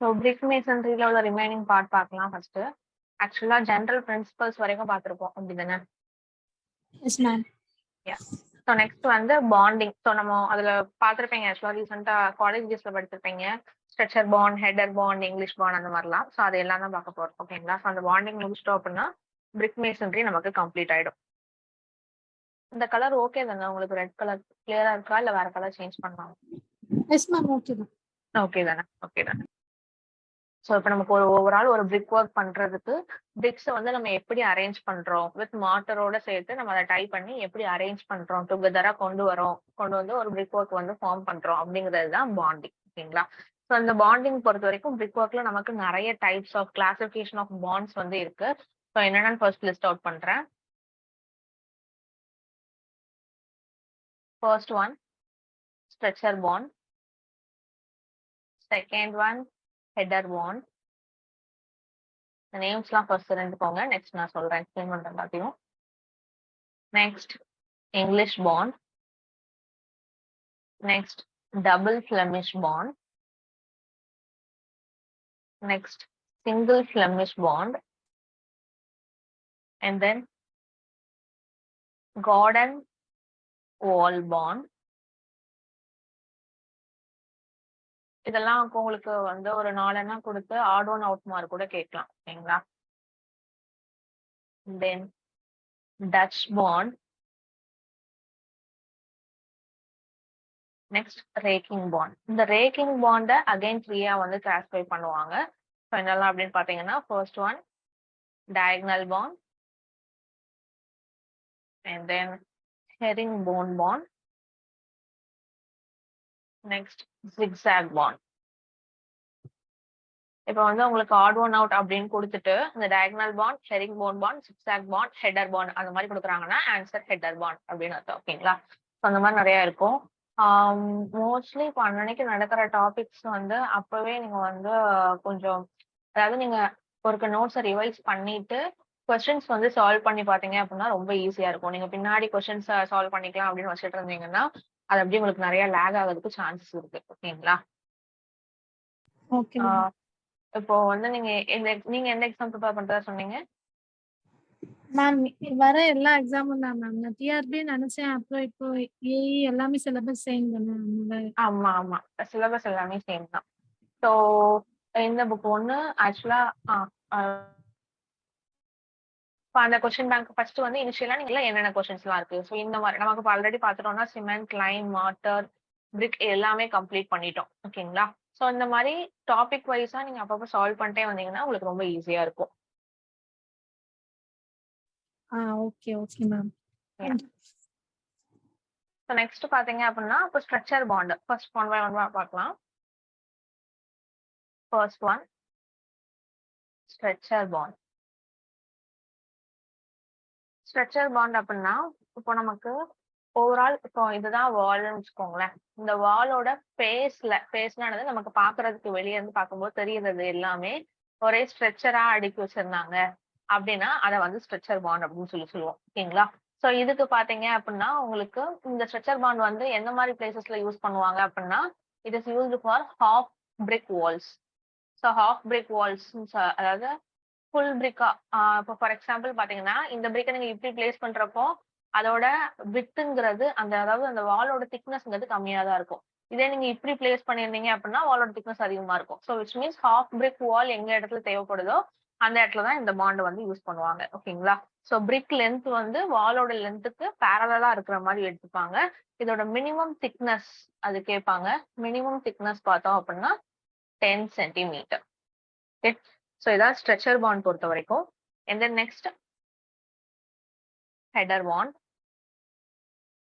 So பிரிக் மேசன்ரியில உள்ள remaining part பார்க்கலாம் first. ஆக்சுவலா ஜென்ரல் பிரின்சிபல்ஸ் வரைக்கும் பார்த்துருப்போம் அப்படிதானே? Yes ma'am. ஸோ நெக்ஸ்ட் வந்து பாண்டிங். ஸோ நம்ம அதுல பார்த்துருப்பீங்க, ஆக்சுவலா ரீசெண்டா காலேஜ் டேஸ்ல படிச்சிருப்பீங்க, structure bond, header bond, English bond அந்த மாதிரிலாம். ஸோ அது எல்லாம் தான் பார்க்க போறோம். ஓகேங்களா? ஸோ அந்த பாண்டிங் முடிச்சிட்டோம் அப்படின்னா பிரிக் மேசன்ரி நமக்கு கம்ப்ளீட் ஆயிடும். இந்த கலர் ஓகே தானே உங்களுக்கு? ரெட் கலர் கிளியரா இருக்கா இல்ல வேற கலர் சேஞ்ச் பண்ணலாம்? எஸ் மேம், ஓகே தான். ஓகே தானே? ஓகே தானே. ஸோ இப்போ நமக்கு ஒரு ஓவரால் ஒரு பிரிக் ஒர்க் பண்றதுக்கு பிரிக்ஸை வந்து நம்ம எப்படி அரேஞ்ச் பண்றோம், வித் மாட்டரோட சேர்த்து நம்ம அதை டைப் பண்ணி எப்படி அரேஞ்ச் பண்றோம், டுகெதரா கொண்டு வந்து ஒரு பிரிக் ஒர்க் வந்து ஃபார்ம் பண்றோம் அப்படிங்கிறது தான் பாண்டிங். ஓகேங்களா? ஸோ இந்த பாண்டிங் பொறுத்த வரைக்கும் பிரிக் ஒர்க்ல நமக்கு நிறைய types of classification of bonds வந்து இருக்கு. ஸோ என்னென்னு ஃபர்ஸ்ட் லிஸ்ட் அவுட் பண்றேன். First one stretcher bond, second one header bond. நேம்ஸ்லாம் ஃபர்ஸ்ட் தெரிஞ்சுக்கோங்க, நெக்ஸ்ட் நான் சொல்றேன், எக்ஸ்பிளைன் பண்றேன் எல்லாத்தையும். Next English bond, next double Flemish bond, next single Flemish bond, and then garden wall bond. இதெல்லாம் உங்களுக்கு வந்து ஒரு 4 எண்ணம் கொடுத்து ஆட் ஒன் அவுட் மார்க் கூட கேட்கலாம். ஓகேங்களா? Then touch bond, next racking bond. இந்த ரேக்கிங் பாண்டை அகைன் 3 வந்து கிளாஸிஃபை பண்ணுவாங்க. ஸோ என்னெல்லாம் அப்படின்னு பார்த்தீங்கன்னா, first one diagonal bond, and then herringbone bond, next zigzag bond. இப்போ வந்து உங்களுக்கு ஆட் ஒன் அவுட் அப்படின்னு கொடுத்துட்டு இந்த diagonal bond, herringbone bond, zigzag bond, header bond அந்த மாதிரி கொடுக்குறாங்கன்னா ஆன்சர் ஹெடர் பாண்ட் அப்படின்னு அர்த்தம். ஓகேங்களா? ஸோ அந்த மாதிரி நிறைய இருக்கும். மோஸ்ட்லி இப்போ அன்னைக்கு நடக்கிற டாபிக்ஸ் வந்து அப்பவே நீங்க வந்து கொஞ்சம், அதாவது நீங்க ஒரு நோட்ஸை ரிவைஸ் பண்ணிட்டு கொஸ்டின்ஸ் வந்து சால்வ் பண்ணி பார்த்தீங்க அப்படின்னா ரொம்ப ஈஸியா இருக்கும். நீங்க பின்னாடி கொஸ்டின்ஸ் சால்வ் பண்ணிக்கலாம் அப்படின்னு வச்சுட்டு இருந்தீங்கன்னா அது அப்படியே உங்களுக்கு நிறைய லேக் ஆகிறதுக்கு சான்சஸ் இருக்கு. ஓகேங்களா? ஓகே. இப்போ வந்து நீங்க எந்த எக்ஸாம் ப்ரிப்பேர் பண்றதா சொன்னீங்க? மேம் வர எல்லா எக்ஸாமும் தான் மேம். நான் டிஆர்பி நினைச்சேன், அப்புறம் இப்போ ஏஇ எல்லாமே சிலபஸ் சேம் தானே. ஆமா ஆமா, சிலபஸ் எல்லாமே சேம் தான். ஸோ இந்த புக் ஒன்று ஆக்சுவலா அந்த கொஸ்டின் பேங்க் ஃபர்ஸ்ட் வந்து இனிஷியலா நீங்க என்னென்ன கொஸ்டின்ஸ்லாம் இருக்கு. ஸோ இந்த மாதிரி நமக்கு ஆல்ரெடி பார்த்துட்டோம்னா சிமெண்ட், லைம், மார்டர், பிரிக் எல்லாமே கம்ப்ளீட் பண்ணிட்டோம். ஓகேங்களா? ஸோ இந்த மாதிரி டாபிக் வைஸா நீங்க அப்பப்போ சால்வ் பண்ணிட்டே வந்தீங்கன்னா உங்களுக்கு ரொம்ப ஈஸியா இருக்கும். Okay okay ma'am. So next பாத்தீங்க அப்படின்னா இப்போ structure bond first one by one பார்க்கலாம். First one structure bond. Structure bond அப்படின்னா இப்போ நமக்கு ஓவரால் இப்போ இதுதான் வால்னு வச்சுக்கோங்களேன். இந்த வாலோட ஃபேஸ்னானது நமக்கு பாக்குறதுக்கு வெளியே இருந்து பார்க்கும்போது தெரியுறது எல்லாமே ஒரே ஸ்ட்ரெச்சரா அடுக்கி வச்சிருந்தாங்க அப்படின்னா அதை வந்து ஸ்ட்ரெச்சர் பாண்ட் அப்படின்னு சொல்லுவோம். ஓகேங்களா? ஸோ இதுக்கு பாத்தீங்க அப்படின்னா உங்களுக்கு இந்த ஸ்ட்ரெச்சர் பாண்ட் வந்து எந்த மாதிரி பிளேசஸ்ல யூஸ் பண்ணுவாங்க அப்படின்னா it is used for half brick walls. So half brick walls, அதாவது ஃபுல் பிரிக்கா, இப்போ ஃபார் எக்ஸாம்பிள் பாத்தீங்கன்னா இந்த பிரிக்கை நீங்க இப்படி பிளேஸ் பண்றப்போ அதோட வித்துங்கிறது அதாவது அந்த வாலோட திக்னஸ்ங்கிறது கம்மியா தான் இருக்கும். இதே நீங்க இப்படி பிளேஸ் பண்ணிருந்தீங்க அப்படின்னா வாலோட திக்னஸ் அதிகமா இருக்கும். ஸோ விச் மீன்ஸ் ஹாஃப் பிரிக் வால் எங்க இடத்துல தேவைப்படுதோ அந்த இடத்துல தான் இந்த பாண்ட் வந்து யூஸ் பண்ணுவாங்க. ஓகேங்களா? ஸோ பிரிக் லென்த் வந்து வாலோட லென்த்துக்கு பேரலா இருக்கிற மாதிரி எடுத்துப்பாங்க. இதோட மினிமம் திக்னஸ் அது கேட்பாங்க. மினிமம் திக்னஸ் பார்த்தோம் அப்படின்னா 10 சென்டிமீட்டர். ஓகே, ஸோ இதான் ஸ்ட்ரெச்சர் பாண்ட் பொறுத்த வரைக்கும். And then next header bond.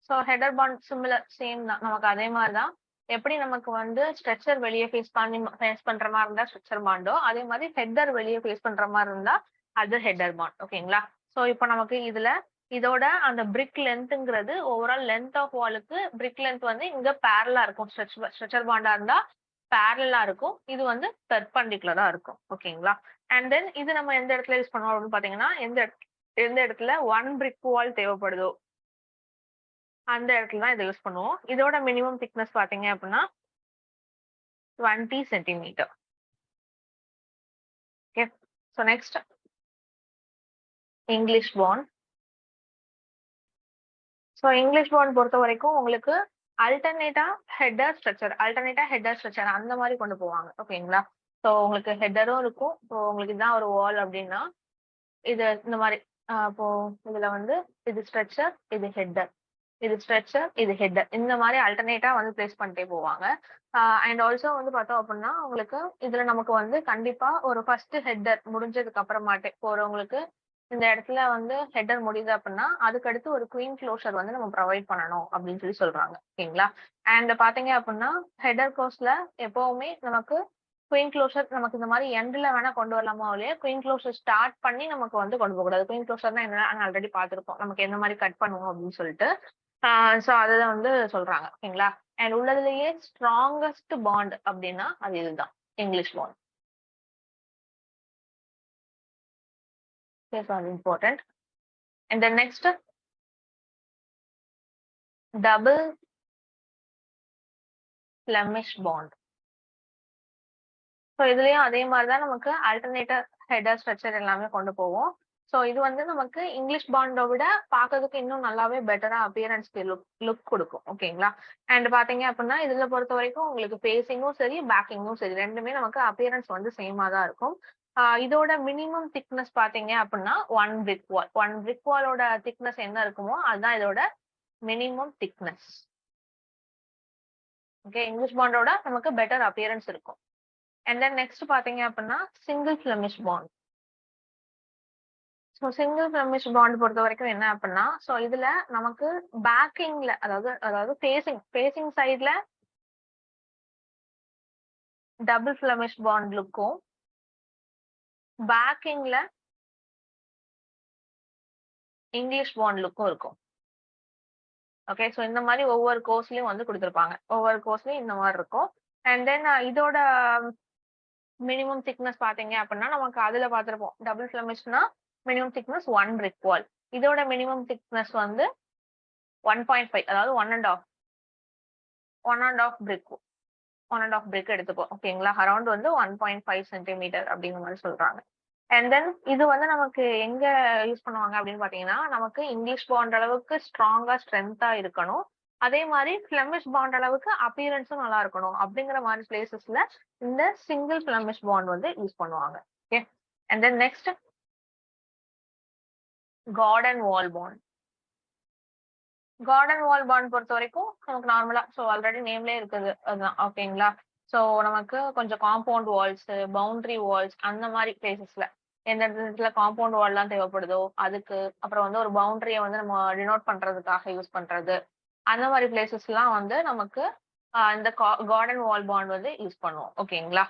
So header bond similar same தான், நமக்கு அதே மாதிரி தான். எப்படி நமக்கு வந்து ஸ்ட்ரெச்சர் வெளியே ஃபேஸ் பண்ற மாதிரி இருந்தா ஸ்ட்ரெச்சர் பாண்டோ, அதே மாதிரி ஹெடர் வெளியே ஃபேஸ் பண்ற மாதிரி இருந்தா அது ஹெடர் பாண்ட். ஓகேங்களா? ஸோ இப்போ நமக்கு இதோட அந்த பிரிக் லென்த்ங்கிறது ஓவரால் லென்த் ஆஃப் வாலுக்கு பிரிக் லென்த் வந்து இங்க பேரலா இருக்கும். ஸ்ட்ரெச்சர் பாண்டா இருந்தா பேரலா இருக்கும், இது வந்து பெர்பெண்டிகுலரா இருக்கும். ஓகேங்களா? அண்ட் தென் இது நம்ம எந்த இடத்துல யூஸ் பண்ணுவோம் அப்படின்னு பாத்தீங்கன்னா எந்த இடத்துல 1 பிரிக் வால் தேவைப்படுதோ அந்த இடத்துல தான் இதை யூஸ் பண்ணுவோம். இதோட மினிமம் திக்னஸ் பாத்தீங்க அப்படின்னா 20 centimetre. So next English bond. So English bond பொறுத்த வரைக்கும் உங்களுக்கு அல்டர்னேட்டா ஹெட்டர் ஸ்ட்ரக்சர் அந்த மாதிரி கொண்டு போவாங்க. ஓகேங்களா? ஸோ உங்களுக்கு ஹெட்டரும் இருக்கும். இப்போ உங்களுக்கு இதுதான் ஒரு வால் அப்படின்னா இது இந்த மாதிரி இப்போ இதுல வந்து இது ஸ்ட்ரக்சர், இது ஹெட்டர், இது ஸ்ட்ரக்சர், இது ஹெட்டர், இந்த மாதிரி அல்டர்னேட்டா வந்து பிளேஸ் பண்ணிட்டே போவாங்க. அண்ட் ஆல்சோ வந்து பார்த்தோம் அப்படின்னா உங்களுக்கு இதுல நமக்கு வந்து கண்டிப்பா ஒரு ஃபர்ஸ்ட் ஹெட்டர் முடிஞ்சதுக்கு அப்புறமாட்டே போறவங்களுக்கு இந்த இடத்துல வந்து ஹெட்டர் முடியுது அப்படின்னா அதுக்கடுத்து ஒரு குயின் க்ளோஷர் வந்து நம்ம ப்ரொவைட் பண்ணணும் அப்படின்னு சொல்லி சொல்றாங்க. ஓகேங்களா? அண்ட் பாத்தீங்க அப்படின்னா ஹெட்டர் கோர்ஸ்ல எப்பவுமே நமக்கு குயின் க்ளோஷர் நமக்கு இந்த மாதிரி எண்ட்ல வேணா கொண்டு வரலாமா இல்லையா, குயின் க்ளோஷர் ஸ்டார்ட் பண்ணி நமக்கு வந்து கொண்டு போகக்கூடாது. குயின் க்ளோஷர்னா என்ன ஆல்ரெடி பார்த்திருப்போம், நமக்கு எந்த மாதிரி கட் பண்ணுவோம் அப்படின்னு சொல்லிட்டு. ஸோ அதுதான் வந்து சொல்றாங்க. ஓகேங்களா? அண்ட் உள்ளதுலயே ஸ்ட்ராங்கஸ்ட் பாண்ட் அப்படின்னா அது இதுதான், English bond. This is important. And the next, double Flemish bond. So இதுலயும் அதே மாதிரிதான் நமக்கு அல்டர்னேட்டர் ஹெட்டர் ஸ்ட்ரக்சர் எல்லாமே கொண்டு போவோம். ஸோ இது வந்து நமக்கு இங்கிலீஷ் பாண்டை விட பார்க்கறதுக்கு இன்னும் நல்லாவே பெட்டரா அப்பியரன்ஸ்க்கு லுக் கொடுக்கும். ஓகேங்களா? அண்ட் பாத்தீங்க அப்படின்னா இதுல பொறுத்த வரைக்கும் உங்களுக்கு ஃபேஸிங்கும் சரி பேக்கிங்கும் சரி ரெண்டுமே நமக்கு அப்பியரன்ஸ் வந்து சேமா தான் இருக்கும். இதோட மினிமம் திக்னஸ் பாத்தீங்க அப்படின்னா 1 brick wall. 1 brick wallோட திக்னஸ் என்ன இருக்குமோ அதுதான் இதோட மினிமம் திக்னஸ். ஓகே, இங்கிலீஷ் பாண்டோட நமக்கு பெட்டர் அப்பியரன்ஸ் இருக்கும். அண்ட் தென் நெக்ஸ்ட் பாத்தீங்க அப்படின்னா single Flemish bond. So single Flemish bond பொறுத்த வரைக்கும் என்ன அப்படின்னா ஸோ இதுல நமக்கு பேக்கிங்ல அதாவது ஃபேசிங் சைட்ல double Flemish bond லுக்கும் பேக்கிங்ல English bond லுக்கும் இருக்கும். ஓகே, ஸோ இந்த மாதிரி ஒவ்வொரு கோர்ஸ்லயும் வந்து கொடுத்துருப்பாங்க. ஒவ்வொரு கோர்ஸ்லயும் இந்த மாதிரி இருக்கும். அண்ட் தென் இதோட மினிமம் திக்னஸ் பாத்தீங்க அப்படின்னா நமக்கு அதுல பார்த்திருப்போம் டபுள் ஃபிளமிஷ்னா மினிமம் திக்னஸ் 1 brick wall. இதோட மினிமம் திக்னஸ் வந்து 1.5, அதாவது 1.5 brick எடுத்துப்போம். ஓகேங்களா? அரௌண்ட் வந்து 1.5 சென்டிமீட்டர் அப்படிங்கிற மாதிரி சொல்றாங்க. அண்ட் தென் இது வந்து நமக்கு எங்க யூஸ் பண்ணுவாங்க அப்படின்னு பாத்தீங்கன்னா நமக்கு இங்கிலீஷ் பாண்ட் அளவுக்கு ஸ்ட்ரென்த்தா இருக்கணும், அதே மாதிரி ஃபிளமிஷ் பாண்ட் அளவுக்கு அப்பியரன்ஸும் நல்லா இருக்கணும் அப்படிங்கிற மாதிரி பிளேசஸ்ல இந்த சிங்கிள் ஃபிளமிஷ் பாண்ட் வந்து யூஸ் பண்ணுவாங்க. Okay, and then next garden wall bond. Garden wall bond பொறுத்த வரைக்கும் நமக்கு நார்மலா ஸோ ஆல்ரெடி நேம்லேயே இருக்குது அதுதான். ஓகேங்களா? ஸோ நமக்கு கொஞ்சம் காம்பவுண்ட் வால்ஸ், பவுண்டரி வால்ஸ் அந்த மாதிரி பிளேசஸ்ல எந்த இடத்துல காம்பவுண்ட் வால்லாம் தேவைப்படுதோ அதுக்கு, அப்புறம் வந்து ஒரு பவுண்டரியை வந்து நம்ம டினோட் பண்றதுக்காக யூஸ் பண்றது, அந்த மாதிரி பிளேசஸ்லாம் வந்து நமக்கு இந்த கார்டன் வால் பாண்ட் வந்து யூஸ் பண்ணுவோம். ஓகேங்களா?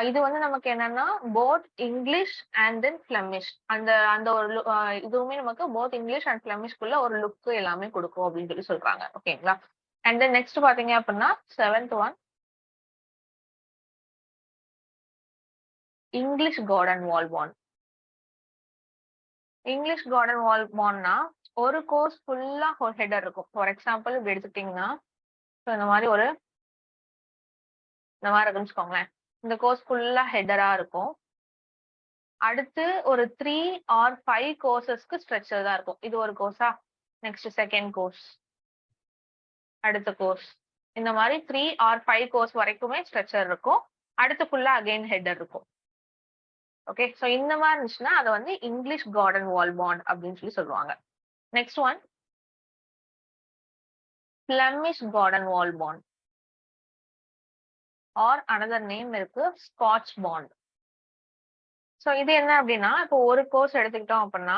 இது வந்து நமக்கு என்னன்னா both English and then Flemish அந்த அந்த ஒரு இதுவுமே நமக்கு போத் இங்கிலீஷ் அண்ட் ஃபிளமிஷ்குள்ள ஒரு லுக் எல்லாமே கொடுக்கும் அப்படின்னு சொல்லி சொல்றாங்க. ஓகேங்களா? அண்ட் தென் நெக்ஸ்ட் பாத்தீங்க அப்படின்னா 7th one English garden wall bond. English garden வால் பாண்ட்னா ஒரு கோர்ஸ் ஃபுல்லா ஒரு ஹெடர் இருக்கும். ஃபார் எக்ஸாம்பிள் இப்படி எடுத்துக்கிட்டீங்கன்னா இந்த மாதிரி இருக்குன்னு வச்சுக்கோங்களேன். இந்த கோர்ஸ் ஃபுல்லா ஹெடரா இருக்கும். அடுத்து ஒரு 3 or 5 கோர்சஸ்க்கு ஸ்ட்ரக்சர் தான் இருக்கும். இது ஒரு கோர்ஸா, நெக்ஸ்ட் செகண்ட் கோர்ஸ், அடுத்த கோர்ஸ், இந்த மாதிரி 3 or 5 கோர்ஸ் வரைக்குமே ஸ்ட்ரக்சர் இருக்கும். அடுத்து ஃபுல்லா அகைன் ஹெடர் இருக்கும். ஓகே, ஸோ இந்த மாதிரி இருந்துச்சுன்னா அதை வந்து இங்கிலீஷ் கார்டன் வால் பாண்ட் அப்படின்னு சொல்லி சொல்லுவாங்க. Next one Flemish garden wall bond R another name இருக்கு ஸ்காட்ச் பாண்ட். ஸோ இது என்ன அப்படின்னா இப்போ ஒரு கோர்ஸ் எடுத்துக்கிட்டோம் அப்படின்னா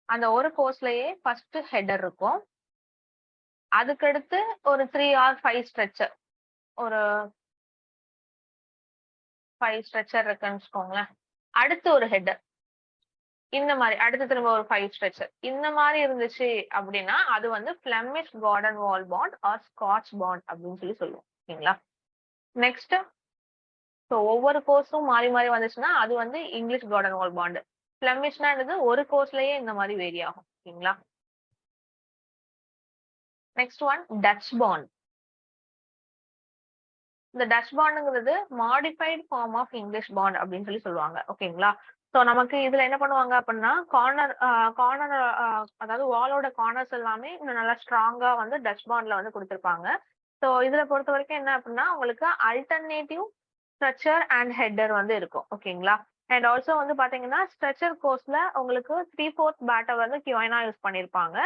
அந்த ஒரு கோர்ஸ்லயே ஃபர்ஸ்ட் ஹெடர் இருக்கும், அதுக்கடுத்து ஒரு 3 or 5 ஸ்ட்ரக்சர், ஒரு 5 ஸ்ட்ரக்சர் இருக்குன்னு வச்சுக்கோங்களேன். அடுத்து ஒரு ஹெடர், இந்த மாதிரி அடுத்து திரும்ப ஒரு 5 ஸ்ட்ரக்சர், இந்த மாதிரி இருந்துச்சு அப்படின்னா அது வந்து Flemish garden wall bond R Scotch bond அப்படின்னு சொல்லி சொல்லுவோம். ஓகேங்களா? நெக்ஸ்ட் ஸோ ஒவ்வொரு கோர்ஸும் மாறி மாறி வந்துச்சுன்னா அது வந்து இங்கிலீஷ் கார்டன் வால் பாண்ட். ஃபிளமிஷ்னானது ஒரு கோர்ஸ்லயே இந்த மாதிரி வேரி ஆகும். ஓகேங்களா? Next one Dutch bond. இந்த டச் பாண்டுங்கிறது modified form of English bond அப்படின்னு சொல்லுவாங்க. ஓகேங்களா? ஸோ நமக்கு இதுல என்ன பண்ணுவாங்க அப்படின்னா, கார்னர் அதாவது வாலோட கார்னர்ஸ் எல்லாமே இன்னும் நல்லா ஸ்ட்ராங்கா வந்து டச் பாண்ட்ல வந்து கொடுத்திருப்பாங்க. ஸோ இதுல பொறுத்த வரைக்கும் என்ன அப்படின்னா, உங்களுக்கு அல்டர்னேட்டிவ் ஸ்ட்ரக்சர் அண்ட் ஹெட்டர் வந்து இருக்கும். ஓகேங்களா? அண்ட் ஆல்சோ வந்து பாத்தீங்கன்னா, ஸ்ட்ரக்சர் கோர்ஸ்ல உங்களுக்கு 3/4 பேட்டை வந்து கியூனா யூஸ் பண்ணியிருப்பாங்க.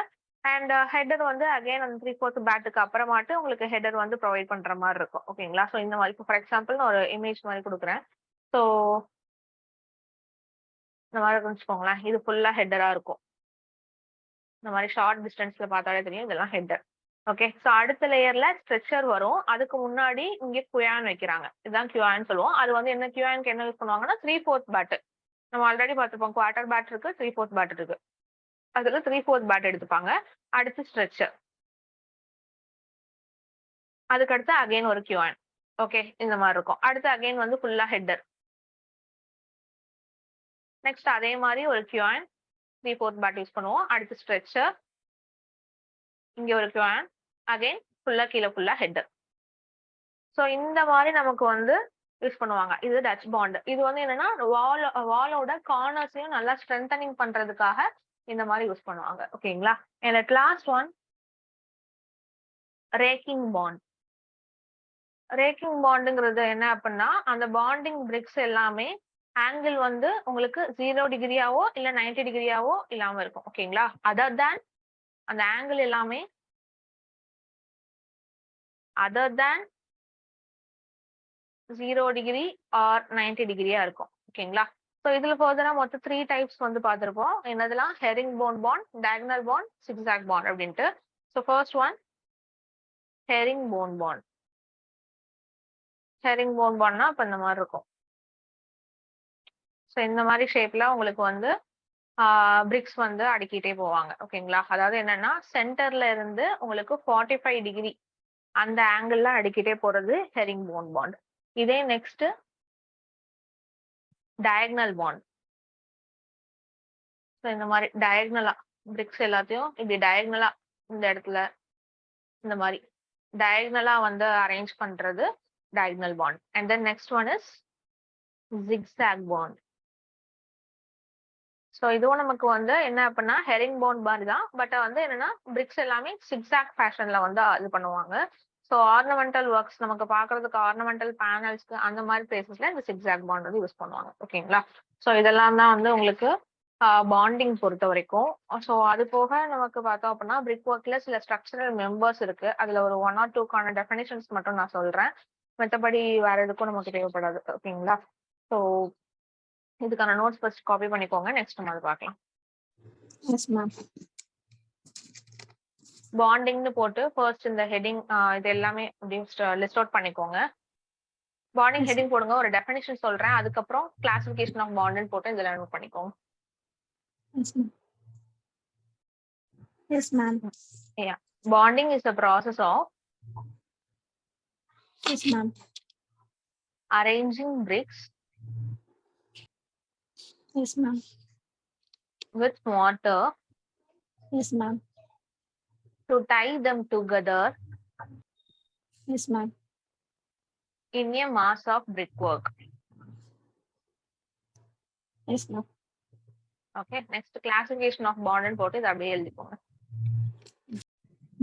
அண்ட் ஹெட்டர் வந்து அகைன் அந்த 3/4 பேட்டுக்கு அப்புறமாட்டு உங்களுக்கு ஹெட்டர் வந்து ப்ரொவைட் பண்ற மாதிரி இருக்கும். ஓகேங்களா? ஸோ இந்த மாதிரி ஃபார் எக்ஸாம்பிள் நான் ஒரு இமேஜ் மாதிரி கொடுக்குறேன். ஸோ இந்த மாதிரி வச்சுக்கோங்களேன். இது ஃபுல்லா ஹெட்டரா இருக்கும். இந்த மாதிரி ஷார்ட் டிஸ்டன்ஸ்ல பார்த்தாலே தெரியும் இதெல்லாம் ஹெட்டர். ஓகே. ஸோ அடுத்த லேயர்ல ஸ்ட்ரெச்சர் வரும். அதுக்கு முன்னாடி இங்க குயான் வைக்கிறாங்க. இதுதான் கியூஆன்னு சொல்லுவோம். அது வந்து என்ன கியூஆனுக்கு என்ன யூஸ் பண்ணுவாங்கன்னா 3/4 பேட். நம்ம ஆல்ரெடி பார்த்துப்போம். குவார்டர் பேட் இருக்கு, 3/4 பேட் இருக்கு. அதுல 3/4 பேட் எடுத்துப்பாங்க. அடுத்து ஸ்ட்ரெச்சர். அதுக்கு அடுத்து அகைன் ஒரு கியூஆன். ஓகே. இந்த மாதிரி இருக்கும். அடுத்து அகைன் வந்து ஃபுல்லா ஹெட்டர். நெக்ஸ்ட் அதே மாதிரி ஒரு கியூஆன் 3/4 பேட் யூஸ் பண்ணுவோம். அடுத்து ஸ்ட்ரெச்சர். இங்க ஒரு கியூஆன். அகைன் ஃபுல்லா கீழே ஃபுல்லா ஹெட்டர். ஸோ இந்த மாதிரி நமக்கு வந்து யூஸ் பண்ணுவாங்க. இது டச் பாண்ட். இது வந்து என்னன்னா வாலோட கார்னர்ஸையும் நல்லா ஸ்ட்ரென்தனிங் பண்றதுக்காக இந்த மாதிரி யூஸ் பண்ணுவாங்க. ஓகேங்களா? And at last one raking bond. Raking பாண்டுங்கிறது என்ன அப்படின்னா, அந்த பாண்டிங் பிரிக்ஸ் எல்லாமே ஆங்கிள் வந்து உங்களுக்கு 0 டிகிரியாவோ இல்ல 90 டிகிரியாவோ இல்லாம இருக்கும். ஓகேங்களா? அதர் தேன் அந்த ஆங்கிள் எல்லாமே அதர் தேன் 0 டிகிரி ஆர் 90 டிகிரியா இருக்கும். ஓகேங்களா? ஸோ இதுல ஃபர்தரா மொத்தம் 3 டைப்ஸ் வந்து பார்த்திருப்போம். என்னதெல்லாம் herringbone bond, diagonal bond, zigzag bond அப்படின்ட்டு. So first one herringbone bond. Herringbone பாண்ட்னா இப்ப இந்த மாதிரி இருக்கும். ஸோ இந்த மாதிரி ஷேப்ல உங்களுக்கு வந்து பிரிக்ஸ் வந்து அடுக்கிட்டே போவாங்க. ஓகேங்களா? அதாவது என்னன்னா சென்டர்ல இருந்து உங்களுக்கு 45 டிகிரி அந்த ஆங்கிள் அடுக்கிட்டே போறது ஹெரிங் போன் பாண்ட். இதே நெக்ஸ்ட் டயகனல் பாண்ட். ஸோ இந்த மாதிரி டயகனலா பிரிக்ஸ் எல்லாத்தையும் இப்படி டயகனலா இந்த இடத்துல இந்த மாதிரி டயகனலா வந்து அரேஞ்ச் பண்றது diagonal bond. And then next one is zigzag bond. So இதுவும் நமக்கு வந்து என்ன அப்படின்னா ஹெரிங் பாண்ட் மாதிரி தான். பட் வந்து என்னன்னா பிரிக்ஸ் எல்லாமே சிக்ஸாக் ஃபேஷன்ல வந்து இது பண்ணுவாங்க. ஸோ ஆர்னமெண்டல் ஒர்க்ஸ் நமக்கு பார்க்கறதுக்கு ஆர்னமெண்டல் பேனல்ஸ்க்கு அந்த மாதிரி பிளேசஸ்ல இந்த சிக்ஸாக் பாண்ட் வந்து யூஸ் பண்ணுவாங்க. ஓகேங்களா? ஸோ இதெல்லாம் தான் வந்து உங்களுக்கு பாண்டிங் பொறுத்த வரைக்கும். ஸோ அது போக நமக்கு பார்த்தோம் அப்படின்னா பிரிக் ஒர்க்ல சில ஸ்ட்ரக்சரல் மெம்பர்ஸ் இருக்கு. அதுல ஒரு 1 or 2க்கான டெஃபினிஷன்ஸ் மட்டும் நான் சொல்றேன். மற்றபடி வேற எதுக்கும் நமக்கு தேவைப்படாது. ஓகேங்களா? ஸோ இதுக்கான நோட்ஸ் ஃபர்ஸ்ட் காப்பி பண்ணிக்கோங்க. நெக்ஸ்ட் நம்ம அதை பார்க்கலாம். Yes ma'am. பாண்டிங்னு போட்டு ஃபர்ஸ்ட் இந்த ஹெட்டிங் இது எல்லாமே லிஸ்ட் அவுட் பண்ணிக்கோங்க. பாண்டிங் ஹெட்டிங் போடுங்க. ஒரு டெஃபினிஷன் சொல்றேன். அதுக்கப்புறம் கிளாசிஃபிகேஷன் ஆஃப் பாண்ட்னு போட்டு இதெல்லாம் நோட் பண்ணிக்கோங்க. Yes, ma'am. Yes, ma'am. Yeah. Bonding is the process of Yes, ma'am. arranging bricks Yes, ma'am. with mortar Yes, ma'am. to tie them together Yes, ma'am. in a mass of brickwork. Yes, ma'am. Okay. Next, classification of bond and port is அப்படியே எழுதிக்கோங்க.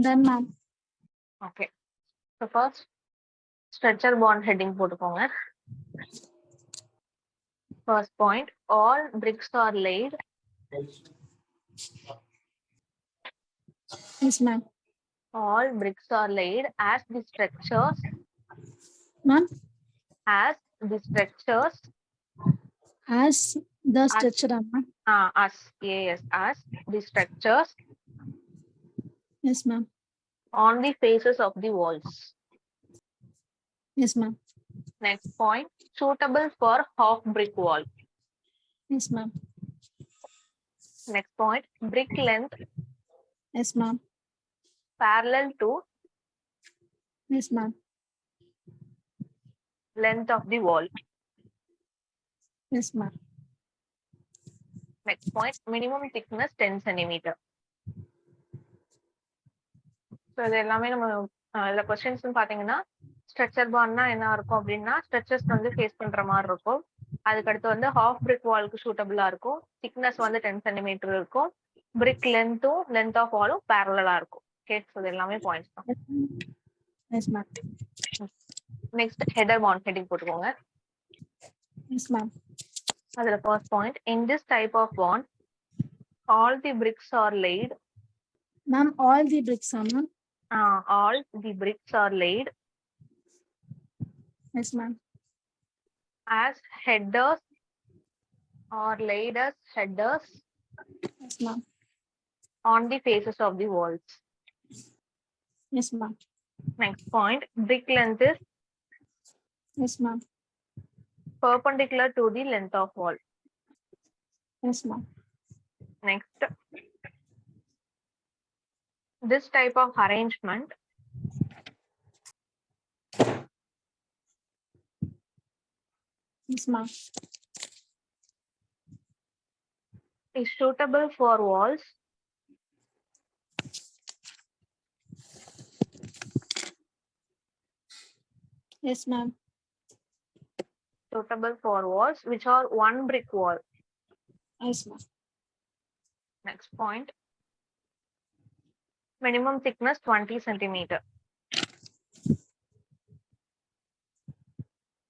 Done, ma'am. Okay. So first, stretcher bond heading போட்டுக்கோங்க. First point, all bricks are laid. Yes, ma'am. All bricks are laid as the structures. Ma'am. As the structures. As the structure, ma'am. As yes, as the structures. Yes, ma'am. On the faces of the walls. Yes, ma'am. Next point, suitable for half brick wall. Yes, ma'am. Next point, brick length. Yes, ma'am. Parallel to. Yes, ma'am. Length of the wall. Yes, ma'am. Next point, minimum thickness 10 centimeter. So இது எல்லாமே நம்ம இந்த questions பாத்தீங்கன்னா structure பாண்ட்னா என்ன இருக்கும் அப்படின்னா structures வந்து face பண்ற மாதிரி இருக்கும். அதுக்கடுத்து வந்து ஹாஃப் பிரிக் வாலுக்கு சூட்டபிளா இருக்கும். திக்னஸ் வந்து 10 சென்டிமீட்டர் இருக்கும். பிரிக் லென்த் ஆஃப் வாலும் பேரலா இருக்கும். ஓகே, ஸோ இது எல்லாமே பாயிண்ட்ஸ் தான். Yes ma'am. Next header bond heading போட்டுக்கோங்க. Yes ma'am. அதுல first point, in this type of bond all the bricks are laid. Ma'am, all the bricks are ma'am. All the bricks are laid Yes ma'am. as headers or laid as headers Yes ma'am. on the faces of the walls. Yes ma'am. Next point, brick length is Yes ma'am. perpendicular to the length of wall. Yes ma'am. Next, this type of arrangement Yes ma'am. is suitable for walls Yes ma'am. suitable for walls which are one brick wall. Yes ma'am. Next point, minimum thickness 20 centimeter.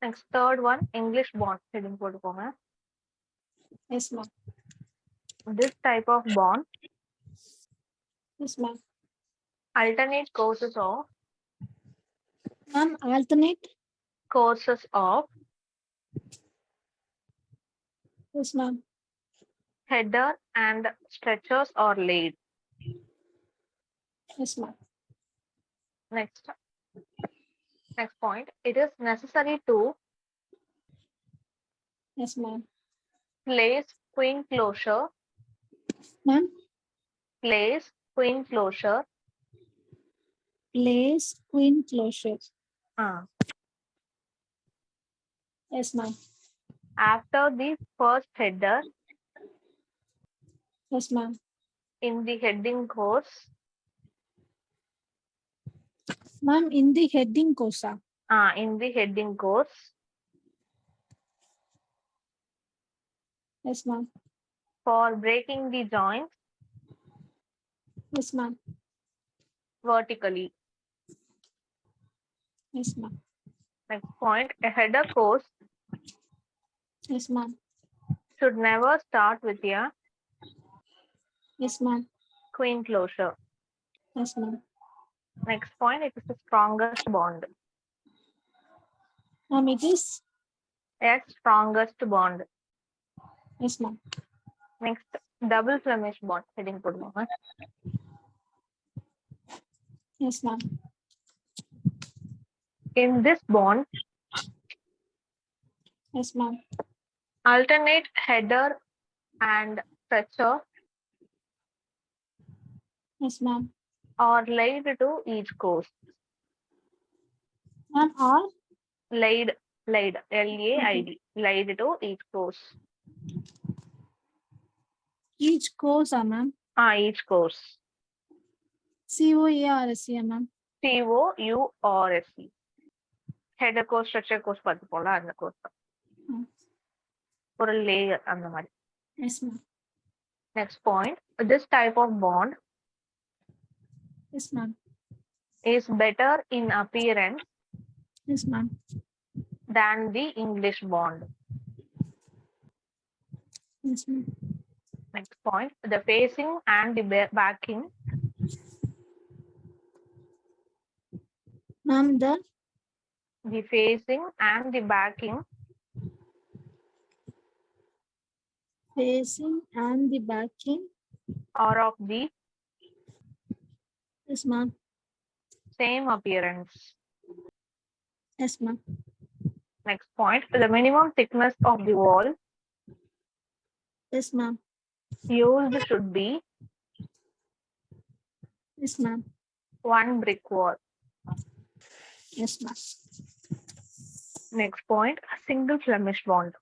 Next, third one, English bond heading போட்டுக்கோங்க. Yes ma'am. This type of bond Yes ma'am. alternate courses of Ma'am, alternate. Yes ma'am. header and stretchers are laid. Yes ma'am. Next point, it is necessary to Yes ma'am. place queen closure. Ma'am, Place queen closure. place queen closure. uh, Yes ma'am. After the first header Yes ma'am. in the heading course. Ma'am, in the heading course. In the heading course. Yes ma'am. For breaking the joints Yes ma'am. vertically. Yes ma'am. Next point, a header course Yes ma'am. should never start with a Yes ma'am. queen closure. Yes ma'am. Next point, it is the strongest bond. Ma'am, it is. Strongest bond. Yes ma'am. Next, double Flemish bond heading போடுவாங்க. Yes ma'am. In this bond, Yes ma'am. alternate header and stretcher Yes ma'am. are laid to each course. Ma'am, all. Laid, Laid, L-A-I-D, laid to each course. Each course, ma'am. Each course. COARSC, ma'am. COURSE. Header course, stretcher course பார்த்து போல அந்த course தான். ஒரு layer அந்த மாதிரி. Yes ma'am. Next point, this type of bond Yes ma'am. is better in appearance Yes ma'am. than the English bond. Yes ma'am. Next point, the facing and the backing Ma'am, the facing and the backing facing and the backing are of the Yes ma'am. same appearance. Yes ma'am. Next point, the minimum thickness of the wall Yes ma'am. used should be Yes ma'am. one brick wall. Yes ma'am. Next point, single Flemish bond.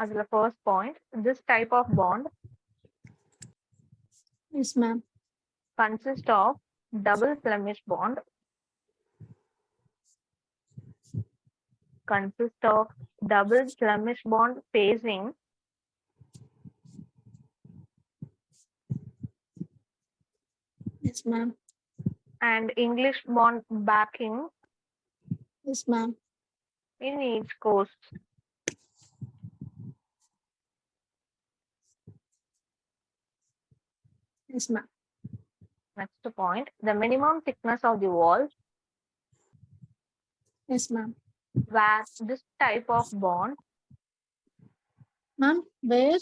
As the first point, this type of bond Yes ma'am. consists of double Flemish bond consists of double Flemish bond facing Yes, ma'am. and English bond backing Yes, ma'am. in each course. Yes, ma'am. Next point, the minimum thickness of the wall Yes, ma'am. where this type of bond, Ma'am, where?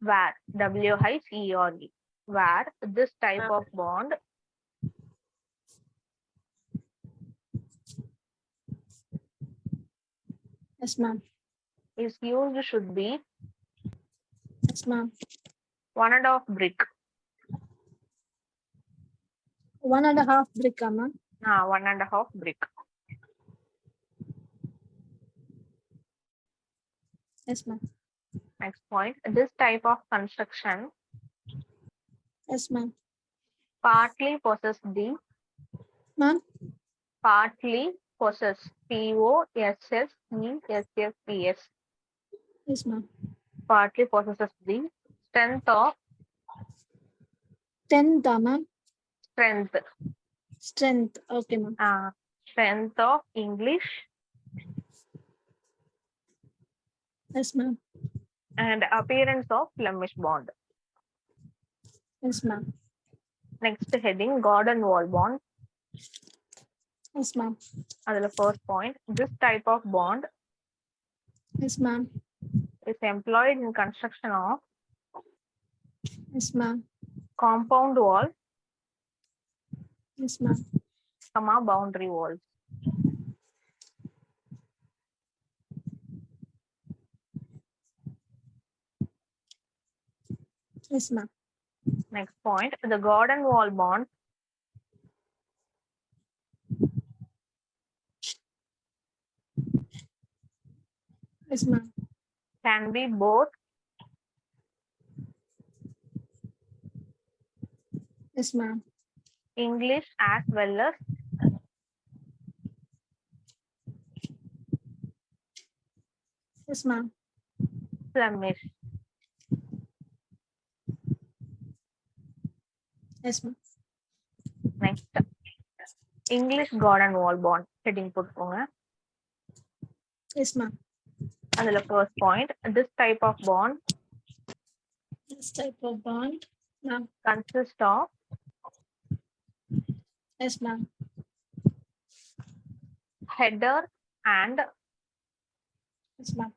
where WHERE, where this type of bond Yes, ma'am. is used should be Yes, ma'am. 1.5 brick. 1.5 brick, ma'am. 1.5 brick. Yes, ma'am. Next point, this type of construction Yes, ma'am. partly possess the Ma'am, partly possess POSSESSES yes, ma'am. partly possesses the strength of 10th, ma'am. strength Strength. Okay, ma'am. strength of English Yes, ma'am. and appearance of Flemish bond. Yes, ma'am. Next heading, garden wall bond. Yes, ma'am. The first point, this type of bond Yes, ma'am. is employed in construction of Yes, ma'am. compound wall, Yes, ma'am. boundary walls. Yes, ma'am. Next point, the garden wall bond Yes, ma'am. can be both Yes, ma'am. English as well as Yes, ma'am. Flemish. Yes, ma'am. Next, English garden wall bond heading போட்டுக்கோங்க. Yes, ma'am. அதுல first point, this type of bond This type of bond, ma'am. consists of Yes, ma'am. header and Yes, ma'am.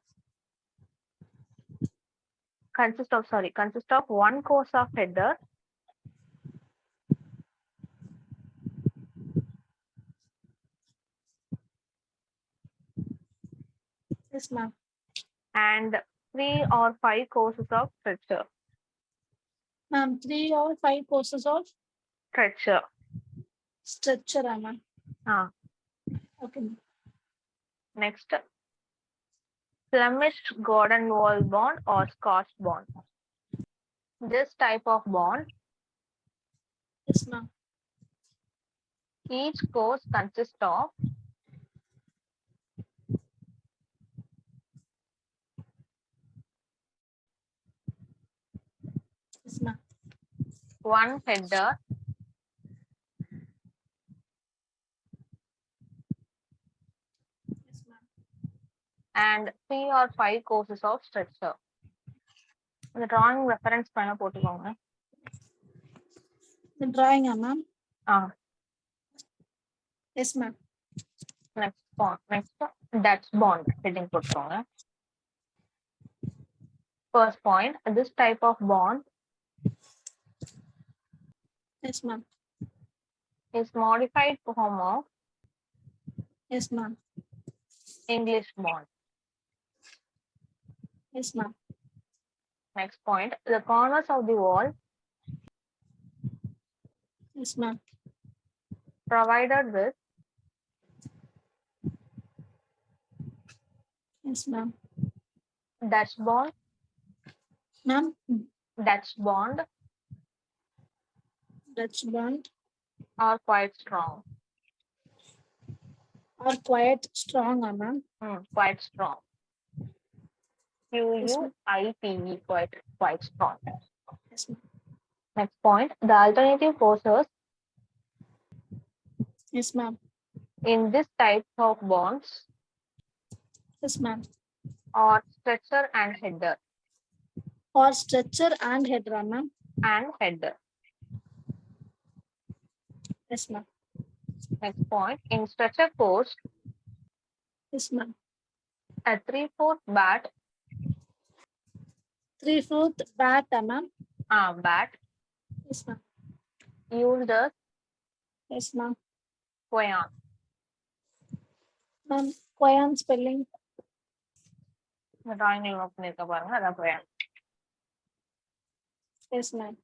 consist of one course of header Yes, ma'am. and 3 or 5 courses of stretcher. Ma'am, 3 or 5 courses of Stretcher. structure, ma'am. Okay, ma'am. Next, Flemish garden wall bond or Scotch bond. This type of bond, Yes, ma'am. each course consists of Yes, ma'am. one header Yes, ma'am. and 3 or 5 courses of stretcher. The drawing reference பண்ண போட்டுக்கோங்க. The drawing, ma'am. Yes, ma'am. Next, Dutch bond heading போட்டுக்கோங்க. First point, this type of bond Yes, ma'am. is modified form of Yes, ma'am. English bond. Yes, ma'am. Next point, the corners of the wall Yes, ma'am. provided with Yes, ma'am. Dutch bond, Ma'am, Dutch bond Dutch bond. are quite strong. Are quite strong, ma'am. Quite strong. Yes, ma'am. QUITE, quite strong. Yes, ma'am. Next point, the alternative forces Yes, ma'am. in this type of bonds Yes, ma'am. are stretcher and header. Or stretcher and header, ma'am. And header. Yes, ma'am. Next point, in stretcher force, Yes, ma'am. a 3/4 bat, 3/4 bat, ma'am. bat Yes, ma'am. used as Yes, ma'am. quayon. Ma'am, quayon spelling. The drawing name of quayon. Yes, ma'am.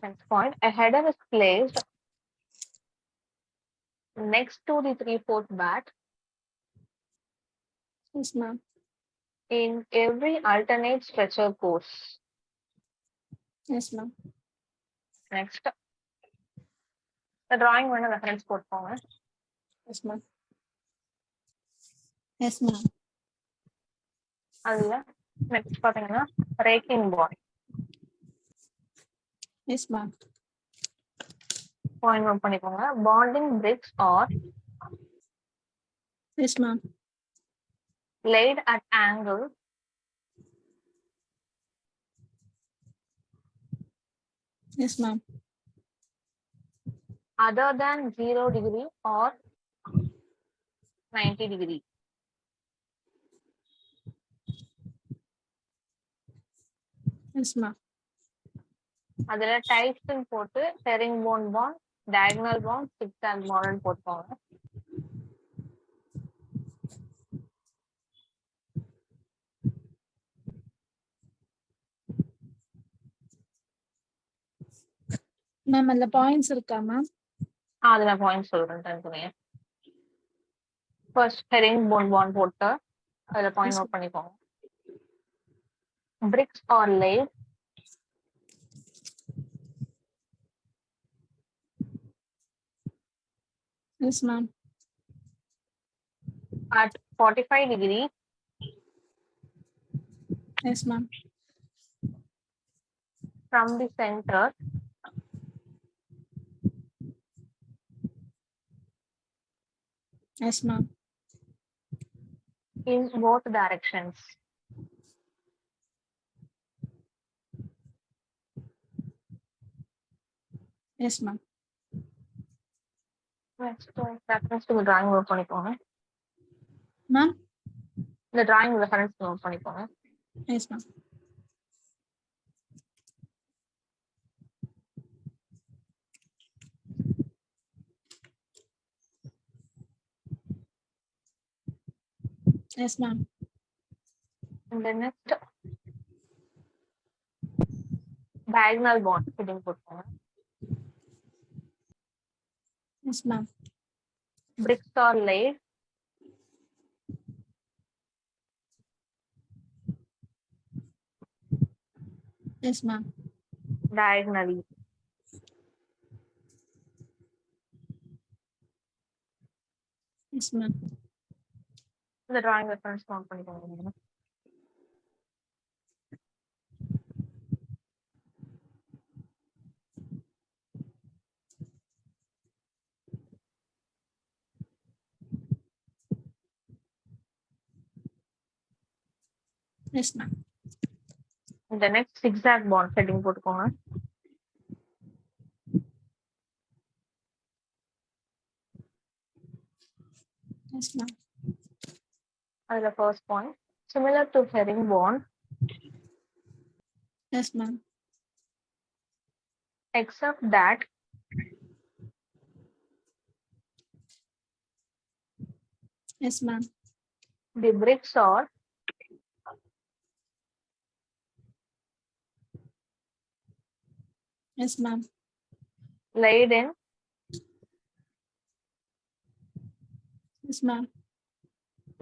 Next point, a header is placed next to the 3/4 bat Yes, ma'am. in every alternate stretcher course. Yes, ma'am. Next, the drawing one reference code form. Yes, ma'am. Yes, ma'am. அதுல next பாத்தீங்கன்னா raking bond. Yes, ma'am. Point note பண்ணிக்கோங்க. Bonding bricks are Yes, ma'am. laid at angle Yes, ma'am. other than 0 degree or 90 degree. Yes, ma'am. அதுல types போட்டு herringbone bond, diagonal bond, zigzag bond போட்டுக்கோங்க. Ma'am, அதுல points இருக்கா, ma'am? அதுல point சொல்றேன் தனித்தனியா. First herringbone bond போட்டு அதுல பாயிண்ட் நோட் பண்ணிக்கோங்க. Bricks are laid Yes, ma'am. at 45 degree Yes, ma'am. from the center Yes, ma'am. in both directions. Yes, ma'am. Next, reference to drawing note பண்ணிக்கோங்க. Ma'am? இந்த drawing reference note பண்ணிக்கோங்க. Yes, ma'am. Yes, ma'am. And the next diagonal bond fitting போட்டுக்கோங்க. Yes, ma'am. Bricks are laid Yes, ma'am. diagonally. Yes, ma'am. இந்த drawing reference note பண்ணிக்கோங்க. Yes, ma'am. இந்த next zigzag bond setting போட்டுக்கோங்க. Yes, ma'am. அதுல first point, similar to herringbone, Yes, ma'am. except that Yes, ma'am. the bricks are Yes, ma'am. laid in Yes, ma'am.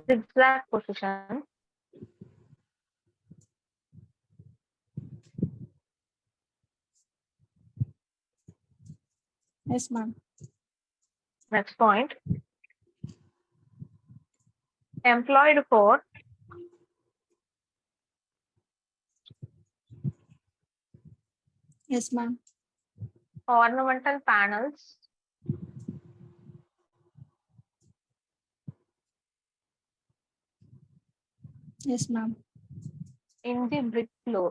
zigzag position Yes, ma'am. next point, employed for Yes, ma'am. ornamental panels Yes, ma'am. in the brick floor.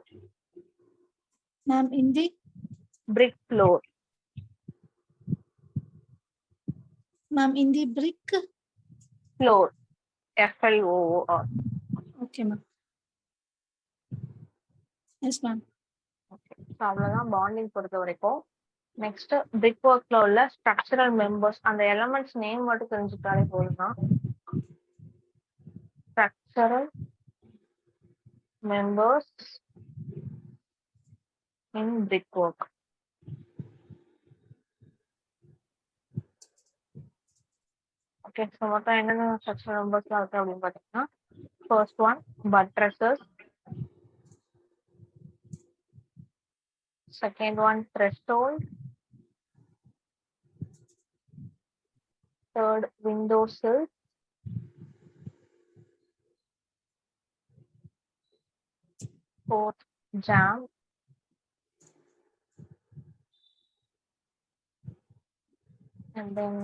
Ma'am, in the Brick floor. ma'am, in the brick. Floor. FLOOR. Okay, ma'am. Yes, ma'am. So அவ்வளோதான் bonding பொறுத்த வரைக்கும். Next brick ஒர்க்ல உள்ள structural members, அந்த elements name மட்டும் தெரிஞ்சுட்டாலே போதும்னா structural members in brick work. Okay, so மொத்தம் என்னென்ன ஸ்ட்ரக்சரல் மெம்பர்ஸ்லாம் இருக்கு அப்படின்னு பார்த்தீங்கன்னா, first one buttresses, second one threshold, third window sill, fourth jamb, and then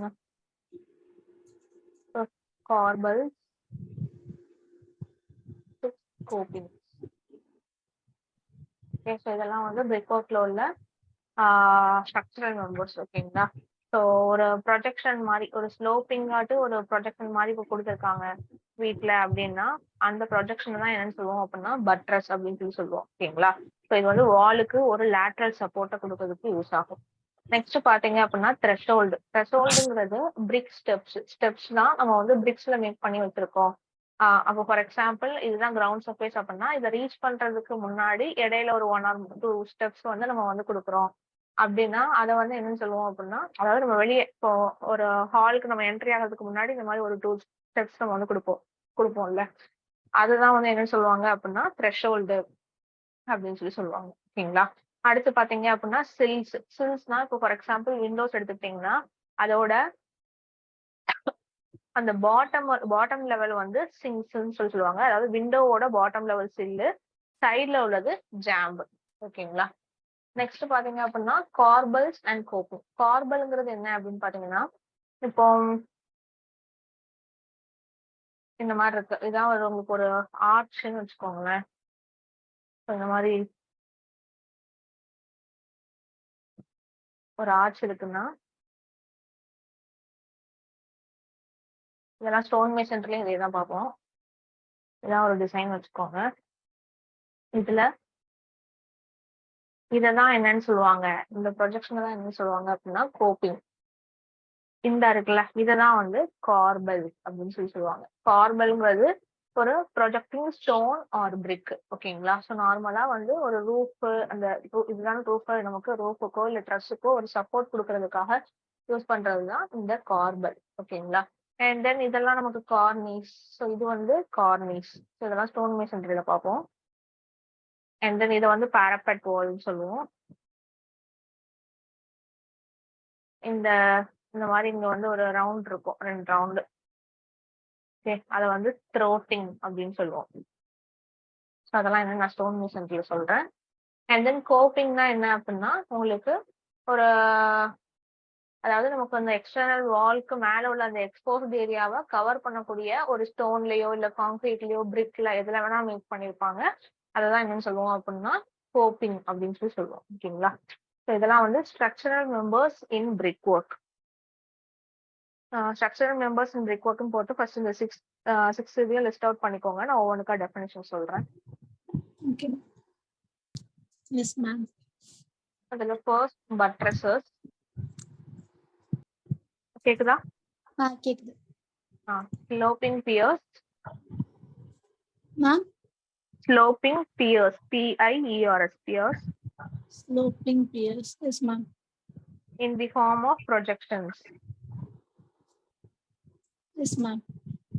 fifth corbels, sixth coping. Okay, so இதெல்லாம் வந்து பிரிக் ஒர்க்ல உள்ள ஸ்ட்ரக்சரல் மெம்பர்ஸ். ஓகேங்களா, ஸோ ஒரு ப்ரொஜெக்ஷன் மாதிரி, ஒரு ஸ்லோப்பிங்காட்டு ஒரு ப்ரொஜெக்ஷன் மாதிரி இப்போ கொடுத்துருக்காங்க வீட்டில் அப்படின்னா, அந்த ப்ரொஜெக்ஷன் தான் என்னன்னு சொல்லுவோம் அப்படின்னா பட்ரஸ் அப்படின்னு சொல்லி சொல்லுவோம். ஓகேங்களா, ஸோ இது வந்து வாலுக்கு ஒரு லேட்ரல் சப்போர்ட்டை கொடுக்கறதுக்கு யூஸ் ஆகும். நெக்ஸ்ட் பாத்தீங்க அப்படின்னா த்ரெஷோல்டு. த்ரெஷோல்டுங்கிறது பிரிக் ஸ்டெப்ஸ் தான் நம்ம வந்து பிரிக்ஸ்ல மேக் பண்ணி வச்சிருக்கோம். அப்போ ஃபார் எக்ஸாம்பிள் இதுதான் கிரவுண்ட் சர்ஃபேஸ் அப்படின்னா, இதை ரீச் பண்றதுக்கு முன்னாடி இடையில ஒரு 1 or 2 ஸ்டெப்ஸ் வந்து நம்ம வந்து கொடுக்குறோம் அப்படின்னா, அதை வந்து என்னன்னு சொல்லுவோம் அப்படின்னா, அதாவது நம்ம வெளியே இப்போ ஒரு ஹாலுக்கு நம்ம என்ட்ரி ஆகிறதுக்கு முன்னாடி இந்த மாதிரி ஒரு 2 ஸ்டெப்ஸ் நம்ம வந்து கொடுப்போம்ல, அதுதான் வந்து என்ன சொல்லுவாங்க அப்படின்னா த்ரெஷோல்டு அப்படின்னு சொல்லி சொல்லுவாங்க. ஓகேங்களா, அடுத்து பாத்தீங்க அப்படின்னா சில்ஸ்னா இப்போ ஃபார் எக்ஸாம்பிள் விண்டோஸ் எடுத்துக்கிட்டீங்கன்னா, அதோட அந்த பாட்டம் லெவல் வந்து சில்ஸ்ன்னு சொல்லி சொல்லுவாங்க. அதாவது விண்டோவோட பாட்டம் லெவல் சில்லு, சைட்ல உள்ளது ஜாம்ப். ஓகேங்களா, நெக்ஸ்ட் பாத்தீங்க அப்படின்னா கார்பல்ஸ் அண்ட் கோப்பிங். கார்பல்ங்கிறது என்ன அப்படின்னு பாத்தீங்கன்னா, இப்போ இந்த மாதிரி இருக்கு, இதான் உங்களுக்கு ஒரு ஆர்ச்ன்னு வச்சுக்கோங்களேன். இந்த மாதிரி ஒரு ஆர்ச் இருக்குன்னா, இதெல்லாம் ஸ்டோன் மேசன்ட்லயும் இதே தான் பார்ப்போம். இதான் ஒரு டிசைன் வச்சுக்கோங்க. இதுல இததான் என்னன்னு சொல்லுவாங்க, இந்த ப்ரொஜெக்ஷன் தான் என்னன்னு சொல்லுவாங்க அப்படின்னா கோப்பிங். இந்த இருக்குல்ல, இததான் வந்து கார்பல் அப்படின்னு சொல்லி சொல்லுவாங்க. கார்பல்ங்கிறது ஒரு ப்ரொஜெக்டிங் ஸ்டோன் ஆர் பிரிக். ஓகேங்களா, ஸோ நார்மலா வந்து ஒரு ரூஃப், அந்த இதுதான் ரூஃப், நமக்கு ரூஃபுக்கோ இல்லை ட்ரஸ்ஸுக்கோ ஒரு சப்போர்ட் கொடுக்கறதுக்காக யூஸ் பண்றதுதான் இந்த கார்பல். ஓகேங்களா, அண்ட் தென் இதெல்லாம் நமக்கு கார்னிஸ். ஸோ இது வந்து கார்னிஸ். ஸோ இதெல்லாம் ஸ்டோன் மேசன்ட்ரியில பார்ப்போம். அண்ட் தென் இதை வந்து பாரப்பெட் வால்னு சொல்லுவோம். இந்த மாதிரி இங்க வந்து ஒரு ரவுண்ட் இருக்கும், 2 ரவுண்டு. ஓகே, அதை வந்து த்ரோட்டிங் அப்படின்னு சொல்லுவோம். ஸோ அதெல்லாம் என்ன நான் ஸ்டோன் மேசன்ட்ரியில சொல்றேன். அண்ட் தென் கோப்பிங்னா என்ன அப்படின்னா, உங்களுக்கு ஒரு அதாவது நமக்கு அந்த எக்ஸ்டர்னல் வால்க்கு மேல உள்ள அந்த எக்ஸ்போஸ்ட் ஏரியாவை கவர் பண்ணக்கூடிய ஒரு ஸ்டோன்லயோ இல்ல கான்கிரீட்லயோ பிரிக்ல எதுல வேணா மேக் பண்ணிருப்பாங்க. அததான் என்னன்னு சொல்லுவோம் அப்படின்னா கோப்பிங் அப்படின்னு சொல்லி சொல்லுவோம். ஓகேங்களா, ஸோ இதெல்லாம் வந்து structural members in brick work. Structural members in brick ஒர்க்னு போட்டு ஃபர்ஸ்ட் இந்த 6 இதையும் லிஸ்ட் அவுட் பண்ணிக்கோங்க. நான் ஒவ்வொன்றுக்கா டெஃபினேஷன் சொல்றேன். Okay. Yes, ma'am. அதுல ஃபர்ஸ்ட் பட்ரஸஸ். கேக்குதா? கேக்குது. Sloping piers. Ma'am, Sloping piers, PIERS, piers sloping piers. Yes, ma'am. in the form of projections. Yes, ma'am.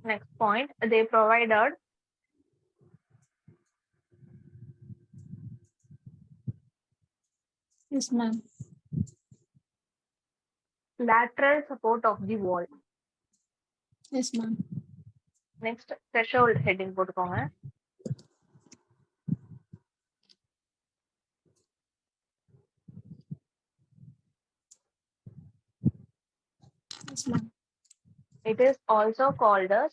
Next point, they provided Yes, ma'am. lateral support of the wall. Yes, ma'am. Next, threshold heading போட்டுக்கோங்க. Yes, ma'am. It is also called as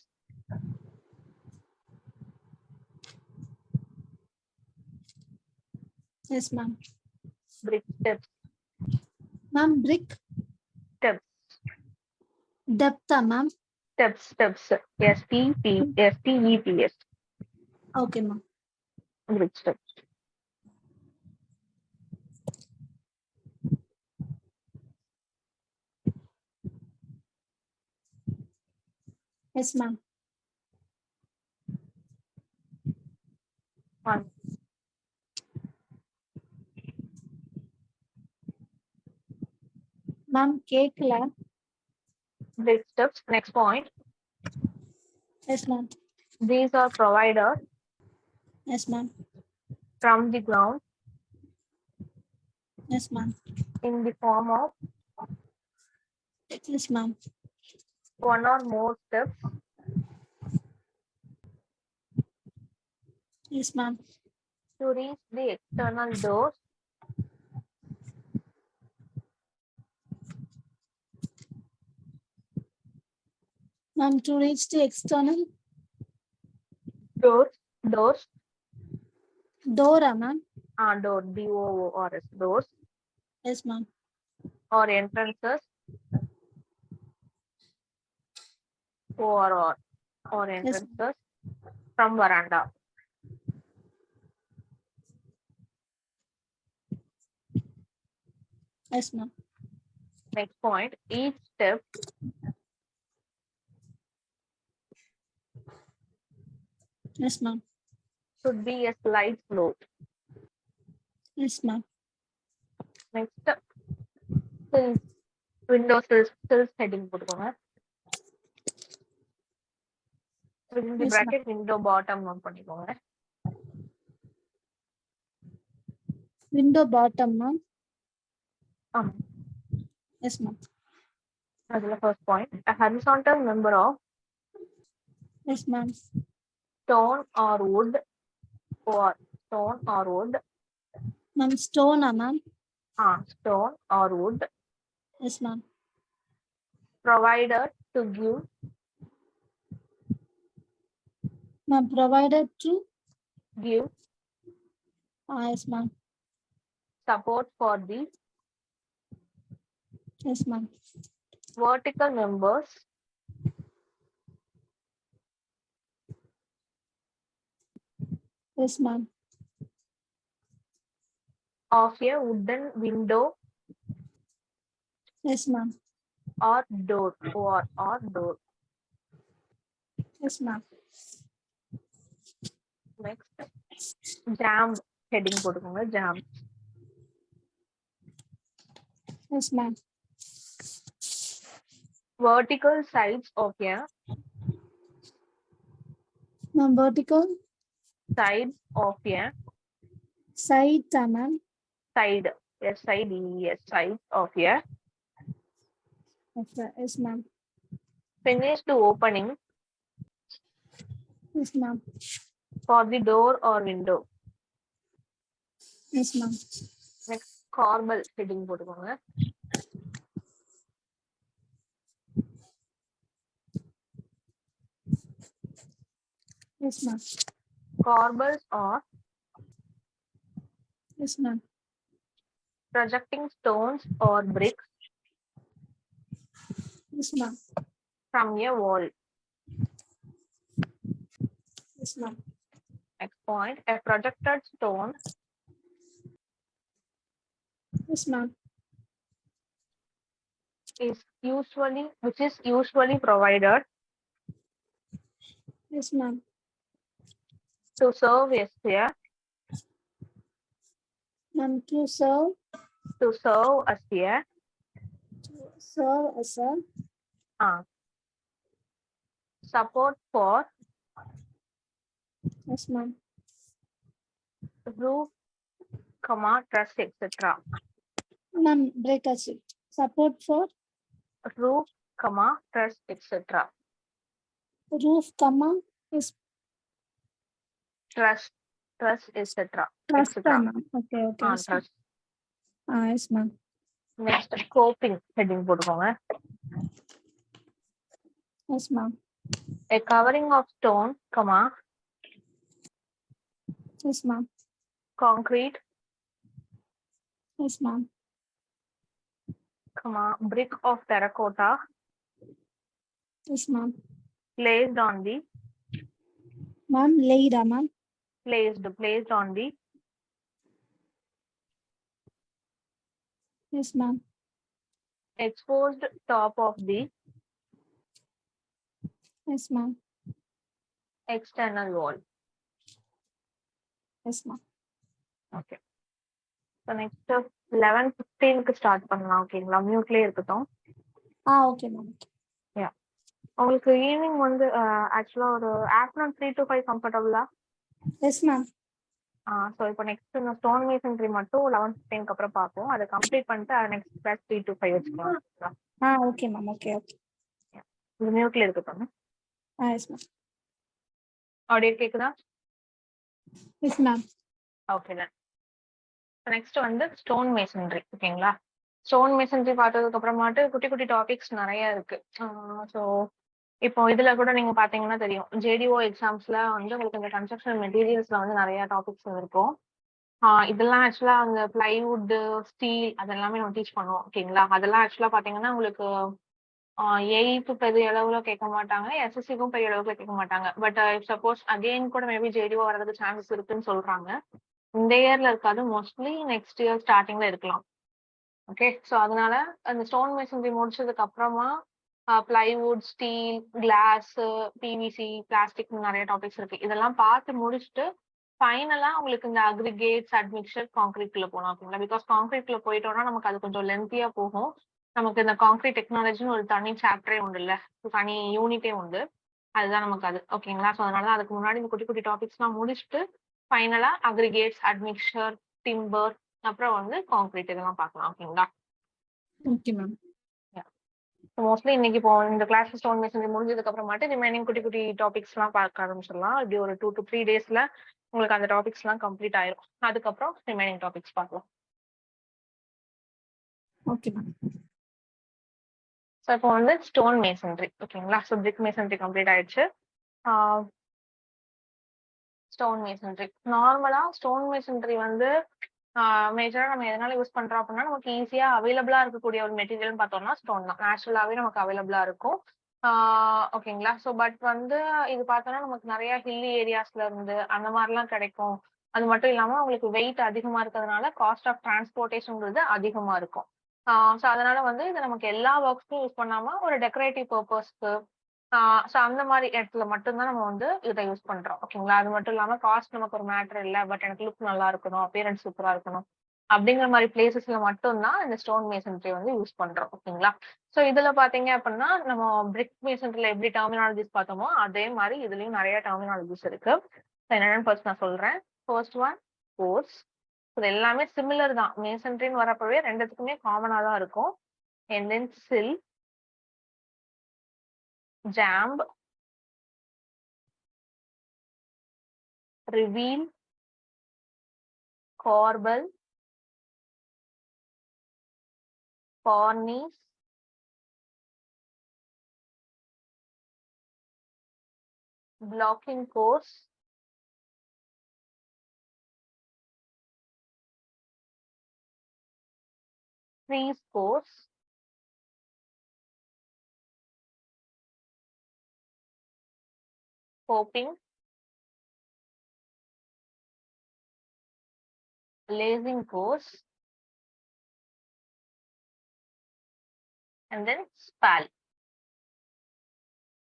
Yes, ma'am. brick steps. Ma'am, brick Steps. depth, ma'am. Steps. STEPS. Okay, ma'am. Brick steps. Yes, ma'am. 1. Ma'am, cake lab. Brick steps. Next point. Yes, ma'am. These are provided Yes, ma'am. from the ground Yes, ma'am. in the form of Yes, ma'am. one or more steps Yes, ma'am. to reach the external doors Ma'am, to reach the external doors door, ma'am. door DOORS doors Yes, ma'am. or entrances or entrances from veranda. Yes, ma'am. Next point, each step Yes, ma'am. should be a slight slope. Yes, ma'am. Next step, sills, window sills heading போட்டுக்கோங்க. Within the Yes, ma'am. bracket window bottom பண்ணிக்கோங்க. Window bottom, ma'am. Yes, ma'am. That's the first point. A horizontal member of Yes, ma'am. stone or wood. Ma'am, stone, ma'am. Stone or wood Yes, ma'am. provided to give Ma'am, provided to. give Yes, ma'am. support for the Yes, ma'am. vertical members Yes, ma'am. of a wooden window Yes, ma'am. or door or door. Yes, ma'am. Next, jam heading போட்டுக்கோங்க. Jam. Yes, ma'am. Vertical sides of a Ma'am, vertical sides of a side, ma'am. side. Sides of a Okay. Yes, ma'am. finished opening Yes, ma'am. for the door or window. Yes, ma'am. Next, corbel heading போட்டுக்கோங்க. Yes, ma'am. Corbels are Yes, ma'am. projecting stones or bricks Yes, ma'am. from a wall. Yes, ma'am. Next point, a projected stone Yes, ma'am. which is usually provided Yes, ma'am. to serve as a Ma'am, to serve as a support for yes, ma'am. roof, truss, etc. Ma'am, break us support for Roof, truss, etc. roof, comma, is Truss, etc. trust, etc. ma'am. Okay, okay. Yes, ma'am. Truss. Yes, ma'am. Next, coping heading போட்டுக்கோங்க. Yes, ma'am. A covering of stone, comma, Yes, ma'am. concrete, Yes, ma'am. comma, brick of terracotta, Yes, ma'am. placed on the, Ma'am, laid, ma'am. placed on the, Yes, ma'am. exposed top of the Yes, ma'am. external wall. Yes, ma'am. Okay. So next 11:15 start பண்ணலாம். ஓகேங்களா? மியூட்லயே இருக்கட்டும். Okay, ma'am. யா, உங்களுக்கு evening வந்து ஆக்சுவலா ஒரு afternoon 3 to 5 கம்ஃபர்டபுளா? Yes, ma'am. So இப்போ next இந்த ஸ்டோன் மேசன்ட்ரி மட்டும் 11:15 அப்புறம் பார்ப்போம். அதை கம்ப்ளீட் பண்ணிட்டு நெக்ஸ்ட் கிளாஸ் 3 to 5 வச்சுக்கலாம். Okay, ma'am. Okay, okay. இது மியூட்ல இருக்கட்டும். Yes, ma'am. ஆடியோ கேக்குதா? Yes, ma'am. ஓகே தான். நெக்ஸ்ட் வந்து ஸ்டோன் மேசன்ட்ரி. ஓகேங்களா? ஸ்டோன் மேசன்ட்ரி பார்த்ததுக்கு அப்புறமாட்டு குட்டி குட்டி டாபிக்ஸ் நிறைய இருக்கு. ஸோ இப்போ இதுல கூட நீங்க பாத்தீங்கன்னா தெரியும், ஜேடிஓ எக்ஸாம்ஸ்ல வந்து உங்களுக்கு இந்த கன்ஸ்ட்ரக்ஷன் மெட்டீரியல்ஸ்ல வந்து நிறைய டாபிக்ஸ் இருக்கும். இதெல்லாம் ஆக்சுவலா அந்த பிளைவுட், ஸ்டீல் அதெல்லாமே நம்ம டீச் பண்ணுவோம். ஓகேங்களா? அதெல்லாம் ஆக்சுவலா பாத்தீங்கன்னா உங்களுக்கு ஏஐக்கு பெரிய அளவுல கேட்க மாட்டாங்க, எஸ்எஸ்சிக்கும் பெரிய அளவுக்கு கேட்க மாட்டாங்க. பட் சப்போஸ் அகெயின் கூட மேபி ஜேடிஓ வர்றதுக்கு சான்சஸ் இருக்குன்னு சொல்றாங்க. இந்த இயர்ல இருக்காது, மோஸ்ட்லி நெக்ஸ்ட் இயர் ஸ்டார்டிங்ல இருக்கலாம். ஓகே, ஸோ அதனால அந்த ஸ்டோன் மெஷினரி முடிச்சதுக்கு அப்புறமா plywood, steel, glass, PVC, plastic நிறைய டாபிக்ஸ் இருக்கு. இதெல்லாம் பார்த்து முடிச்சுட்டு ஃபைனலா உங்களுக்கு இந்த அக்ரிகேட்ஸ், அட்மிக்சர், கான்கிரீட்ல போகலாம். ஓகேங்களா? பிகாஸ் கான்கிரீட்ல போயிட்டோம்னா நமக்கு அது கொஞ்சம் லென்த்தியா போகும். நமக்கு இந்த கான்கிரீட் டெக்னாலஜின்னு ஒரு தனி சாப்டரே உண்டு இல்ல, தனி யூனிட்டே உண்டு. அதுதான் நமக்கு அது. ஓகேங்களா? ஸோ அதனால அதுக்கு முன்னாடி இந்த குட்டி குட்டி டாபிக்ஸ்லாம் முடிச்சுட்டு ஃபைனலா அக்ரிகேட்ஸ், அட்மிக்சர், டிம்பர், அப்புறம் வந்து கான்கிரீட் இதெல்லாம் பார்க்கலாம். ஓகேங்களா? Okay, ma'am. மோஸ்ட்லி இன்னைக்கு இப்போ இந்த கிளாஸ் ஸ்டோன் மேசன்ரி முடிஞ்சதுக்கு அப்புறமாட்டு ரிமைனிங் குட்டி குட்டி டாபிக்ஸ் எல்லாம் பார்க்க ஆரம்பிச்சிடலாம். இப்படி ஒரு 2 to 3 டேஸ்ல உங்களுக்கு அந்த டாபிக்ஸ் எல்லாம் கம்ப்ளீட் ஆயிரும். அதுக்கப்புறம் ரிமைனிங் டாபிக்ஸ் பார்க்கலாம். Okay, ma'am. ஸோ இப்போ வந்து ஸ்டோன் மேசன்ரி. ஓகேங்களா? ஸோ பிரிக் மேசன்ரி கம்ப்ளீட் ஆயிடுச்சு. ஸ்டோன் மேசன்ரி நார்மலா ஸ்டோன் மேசன்ரி வந்து மேஜரா நம்ம எதனால யூஸ் பண்றோம் அப்படின்னா, நமக்கு ஈஸியா அவைலபிளா இருக்கக்கூடிய ஒரு மெட்டீரியல் பார்த்தோம்னா ஸ்டோன் தான். நேச்சுரலாவே நமக்கு அவைலபிளா இருக்கும். ஓகேங்களா? ஸோ பட் வந்து இது பார்த்தோம்னா நமக்கு நிறைய ஹில்லி ஏரியாஸ்ல இருந்து அந்த மாதிரிலாம் கிடைக்கும். அது மட்டும் இல்லாம உங்களுக்கு வெயிட் அதிகமா இருக்கிறதுனால காஸ்ட் ஆஃப் டிரான்ஸ்போர்டேஷன்ங்கிறது அதிகமா இருக்கும். ஸோ அதனால வந்து இதை நமக்கு எல்லா ஒர்க்ஸ்க்கும் யூஸ் பண்ணாம ஒரு டெக்கரேட்டிவ் பர்பஸ்க்கு, ஸோ அந்த மாதிரி இடத்துல மட்டும்தான் நம்ம வந்து இதை யூஸ் பண்றோம். ஓகேங்களா? அது மட்டும் இல்லாம காஸ்ட் நமக்கு ஒரு மேட்டர் இல்லை, பட் எனக்கு லுக் நல்லா இருக்கணும், அப்பியரன்ஸ் சூப்பரா இருக்கணும் அப்படிங்கிற மாதிரி பிளேசஸ்ல மட்டும்தான் இந்த ஸ்டோன் மேசன்ட்ரி வந்து யூஸ் பண்றோம். ஓகேங்களா? ஸோ இதுல பாத்தீங்க அப்படின்னா நம்ம பிரிக் மேசன்ட்ரில எப்படி டெர்மினாலஜிஸ் பார்த்தோமோ அதே மாதிரி இதுலயும் நிறைய டெர்மினாலஜிஸ் இருக்கு. என்னென்னு ஃபர்ஸ்ட் நான் சொல்றேன். First one course. இது எல்லாமே சிமிலர் தான். மேசன்ட்ரின்னு வரப்பவே ரெண்டுத்துக்குமே காமனா தான் இருக்கும். And then sill, jamb, reveal, corbel, cornice, blocking course, freeze course, coping, lacing course, and then spal.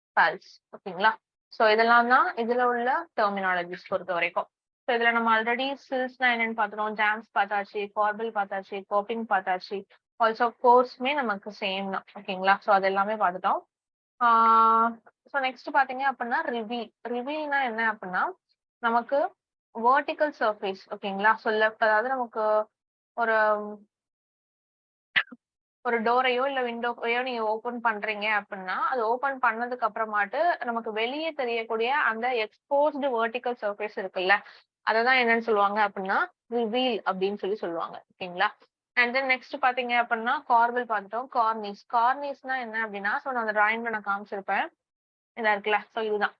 Spals. ஓகேங்களா? ஸோ இதெல்லாம் தான் இதுல உள்ள டெர்மினாலஜிஸ் பொறுத்த வரைக்கும். ஸோ இதுல நம்ம ஆல்ரெடி சில்ஸ்னா என்னன்னு பார்த்துட்டோம், ஜாம்ஸ் பார்த்தாச்சு, கார்பல் பார்த்தாச்சு, கோப்பிங் பார்த்தாச்சு. ஆல்சோ கோர்ஸ்மே நமக்கு சேம் தான். ஓகேங்களா? ஸோ அது எல்லாமே பார்த்துட்டோம். ஸோ நெக்ஸ்ட் பாத்தீங்க அப்படின்னா ரிவீல். ரிவீல்னா என்ன அப்படின்னா நமக்கு வெர்டிக்கல் சர்ஃபேஸ். ஓகேங்களா? ஸோ லெஃப்ட், அதாவது நமக்கு ஒரு ஒரு டோரையோ இல்ல விண்டோவையோ நீங்க ஓபன் பண்றீங்க அப்படின்னா அது ஓபன் பண்ணதுக்கு அப்புறமாட்டு நமக்கு வெளியே தெரியக்கூடிய அந்த எக்ஸ்போஸ்டு வெர்டிகல் சர்ஃபேஸ் இருக்குல்ல அததான் என்னன்னு சொல்லுவாங்க அப்படின்னா ரிவீல் அப்படின்னு சொல்லுவாங்க ஓகேங்களா. அண்ட் தென் நெக்ஸ்ட் பாத்தீங்க அப்படின்னா கார்பல் பார்த்துட்டோம். கார்னிஸ்னா என்ன அப்படின்னா ஸோ நான் அந்த டிராயிங்ல நான் காமிச்சிருப்பேன் இதா இருக்குல்ல ஸோ இதுதான்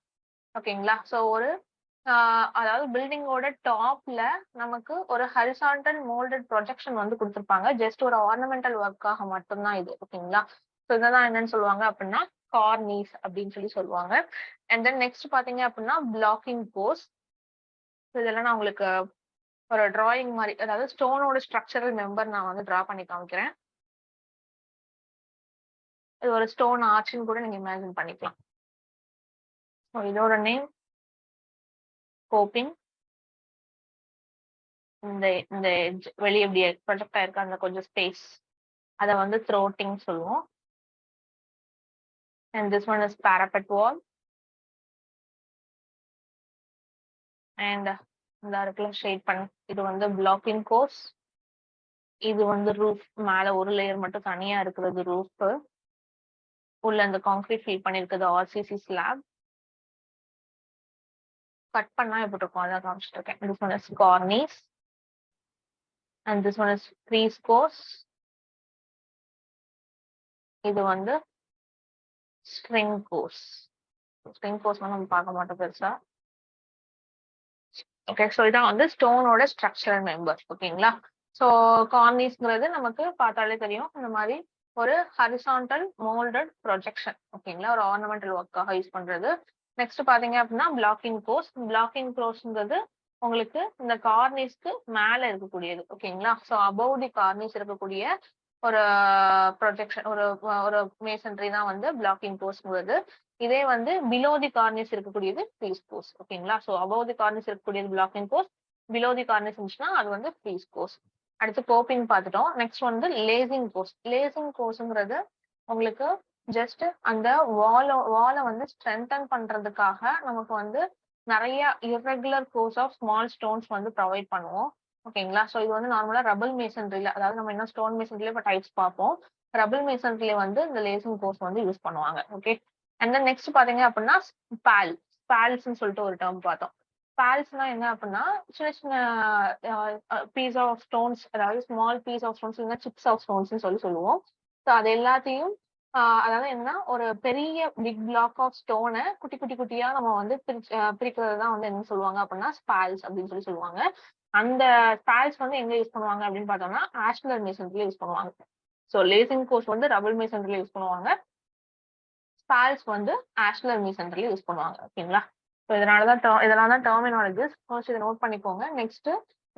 ஓகேங்களா. ஸோ ஒரு அதாவது பில்டிங்கோட டாப்ல நமக்கு ஒரு ஹரிசாண்டல் மோல்டட் ப்ரொஜெக்ஷன் வந்து கொடுத்துருப்பாங்க ஜஸ்ட் ஒரு ஆர்னமெண்டல் ஒர்க்காக மட்டும்தான் இது ஓகேங்களா. ஸோ இதெல்லாம் என்னன்னு சொல்லுவாங்க அப்படின்னா கார்னிஸ் அப்படின்னு சொல்லுவாங்க. அண்ட் தென் நெக்ஸ்ட் பாத்தீங்க அப்படின்னா பிளாக்கிங் போஸ். இதெல்லாம் நான் உங்களுக்கு ஒரு டிராயிங் மாதிரி அதாவது ஸ்டோனோட ஸ்ட்ரக்சரல் மெம்பர் நான் வந்து டிரா பண்ணி காமிக்கிறேன். இது ஒரு ஸ்டோன் ஆர்ச்னு கூட நீங்க இமேஜின் பண்ணிக்கலாம். ஸோ இதோட நேம் கோப்பிங். இந்த இந்த வெளியே இப்படி ப்ரொஜெக்ட் ஆயிருக்க அந்த கொஞ்சம் ஸ்பேஸ் அதை வந்து த்ரோட்டிங் சொல்லுவோம். And this one is parapet wall. And இந்த இருக்குல்ல ஷேட் பண்ணி இது வந்து பிளாக்கிங் கோர்ஸ். இது வந்து ரூஃப் மேல ஒரு லேயர் மட்டும் தனியா இருக்கிறது ரூஃப். உள்ள இந்த கான்கிரீட் ஃபில் பண்ணிருக்கிறது ஆர்சிசி ஸ்லாப். கட் பண்ணா எப்படி இருக்கும் அதான் காமிச்சிட்டு இருக்கேன். This one is cornice and this one is frieze course. இது வந்து ஸ்ட்ரிங் கோர்ஸ். ஸ்ட்ரிங் கோர்ஸ் வந்து நம்ம பார்க்க மாட்டோம் பெருசா. ஓகே ஸோ இதான் வந்து ஸ்டோனோட ஸ்ட்ரக்சரல் மெம்பர் ஓகேங்களா. ஸோ கார்னிஸ்ங்கிறது நமக்கு பார்த்தாலே தெரியும் இந்த மாதிரி ஒரு ஹரிசாண்டல் மோல்டட் ப்ரொஜெக்ஷன் ஓகேங்களா ஒரு ஆர்னமெண்டல் ஒர்க்காக யூஸ் பண்றது. நெக்ஸ்ட் பாத்தீங்க அப்படின்னா பிளாக்கிங் கோர்ஸ். பிளாக்கிங் கோர்ஸ்ங்கிறது உங்களுக்கு இந்த கார்னிஸ்க்கு மேல இருக்கக்கூடியது ஓகேங்களா. ஸோ அபவ் தி கார்னிஸ் இருக்கக்கூடிய ஒரு ப்ரொஜெக்ஷன் ஒரு ஒரு மேசன்ட்ரி தான் வந்து பிளாக்கிங் கோர்ஸ்ங்கிறது. இதே வந்து பிலோ தி கார்னிஸ் இருக்கக்கூடியது ஃப்ரீஸ் கோர்ஸ் ஓகேங்களா. ஸோ அபவ் தி கார்னிஸ் இருக்கக்கூடியது பிளாக்கிங் கோர்ஸ். பிலோ தி கார்னிஸ் இருந்துச்சுன்னா அது வந்து ஃப்ரீஸ் கோர்ஸ். அடுத்து கோப்பிங் பார்த்துட்டோம். நெக்ஸ்ட் வந்து லேசிங் கோர்ஸ். லேசிங் கோர்ஸ்ங்கிறது உங்களுக்கு ஜஸ்ட் அந்த வாலை வந்து ஸ்ட்ரென்தன் பண்றதுக்காக நமக்கு வந்து நிறைய irregular courses of small stones வந்து ப்ரொவைட் பண்ணுவோம் ஓகேங்களா. ஸோ இது வந்து நார்மலா ரபிள் மேசன்ட்ரியில அதாவது நம்ம என்ன ஸ்டோன் மேசன்ட்ரியில இப்போ டைப்ஸ் பார்ப்போம். ரபிள் மேசன்ட்ரியில வந்து இந்த லேசிங் கோர்ஸ் வந்து யூஸ் பண்ணுவாங்க ஓகே. அண்ட் தென் நெக்ஸ்ட் பாத்தீங்க அப்படின்னா ஸ்பால்ஸ்ன்னு சொல்லிட்டு ஒரு டேர்ம் பார்த்தோம். ஸ்பால்ஸ்னா என்ன அப்படின்னா சின்ன சின்ன பீஸ் ஆஃப் ஸ்டோன்ஸ் அதாவது ஸ்மால் பீஸ் ஆஃப் ஸ்டோன்ஸ் இல்லைன்னா சிப்ஸ் ஆஃப் ஸ்டோன்ஸ்னு சொல்லுவோம். ஸோ அது எல்லாத்தையும் அதாவது என்ன ஒரு பெரிய பிக் பிளாக் ஆஃப் ஸ்டோனை குட்டி குட்டி குட்டியா நம்ம வந்து பிரிக்கிறது தான் வந்து என்ன சொல்லுவாங்க அப்படின்னா ஸ்பால்ஸ் அப்படின்னு சொல்லுவாங்க. அந்த ஸ்பால்ஸ் வந்து எங்க யூஸ் பண்ணுவாங்க அப்படின்னு பார்த்தோம்னா ஆஷ்லர் மேசன்ட்ரியில யூஸ் பண்ணுவாங்க. ஸோ லேசிங் கோர்ஸ் வந்து ரபிள் மேசன்ட்ரியில யூஸ் பண்ணுவாங்க. ஸ்பால்ஸ் வந்து ஆஷ்லர் மேசன்ட்ரியில யூஸ் பண்ணுவாங்க ஓகேங்களா. ஸோ இதெல்லாம் தான் டெர்மினாலஜிஸ். ஃபர்ஸ்ட் இதை நோட் பண்ணிக்கோங்க. நெக்ஸ்ட்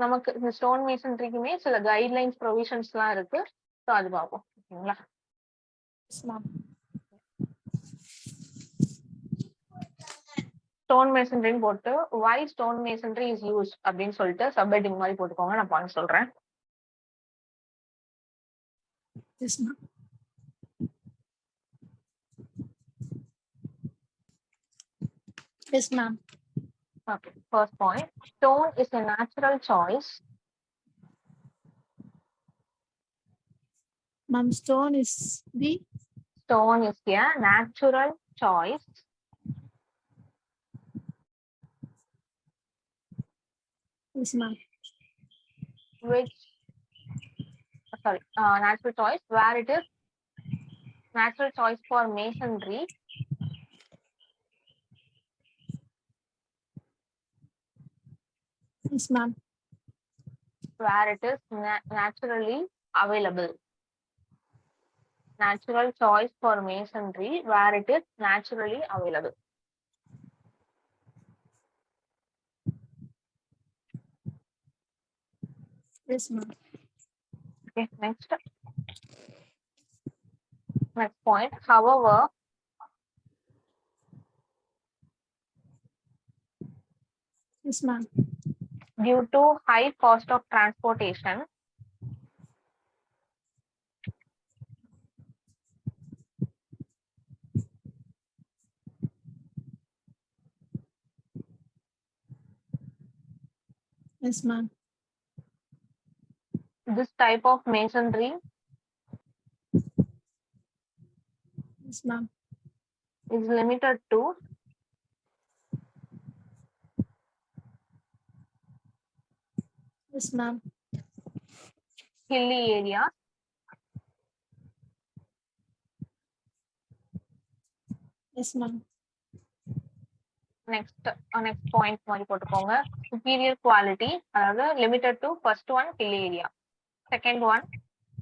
நமக்கு இந்த ஸ்டோன் மேசன்ட்ரிக்குமே சில கைட்லைன்ஸ் ப்ரொவிஷன்ஸ் எல்லாம் இருக்கு. ஸோ அது பார்ப்போம் ஓகேங்களா. ஸ்டோன் மேசன்ட்ரின்னு போட்டு வை ஸ்டோன் மேசன்ட்ரி இஸ் யூஸ் அப்படின்னு சொல்லிட்டு சப்ஹெட்டிங் மாதிரி போட்டுக்கோங்க. நான் பாயிண்ட் சொல்றேன். Yes, ma'am. Okay, first point. Stone is a natural choice. Ma'am, stone is a natural choice. Yes, ma'am. Natural choice where it is natural choice for masonry. Yes, ma'am. Where it is naturally available. Natural choice for masonry where it is naturally available. Yes, ma'am. Okay, next point. However, yes, ma'am. Due to high cost of transportation, Yes, ma'am. this type of masonry Yes, ma'am. is limited to Yes, ma'am. hilly area. Yes, ma'am. Next point மாதிரி போட்டுக்கோங்க. Superior quality, அதாவது limited to first one hilly area. Second one,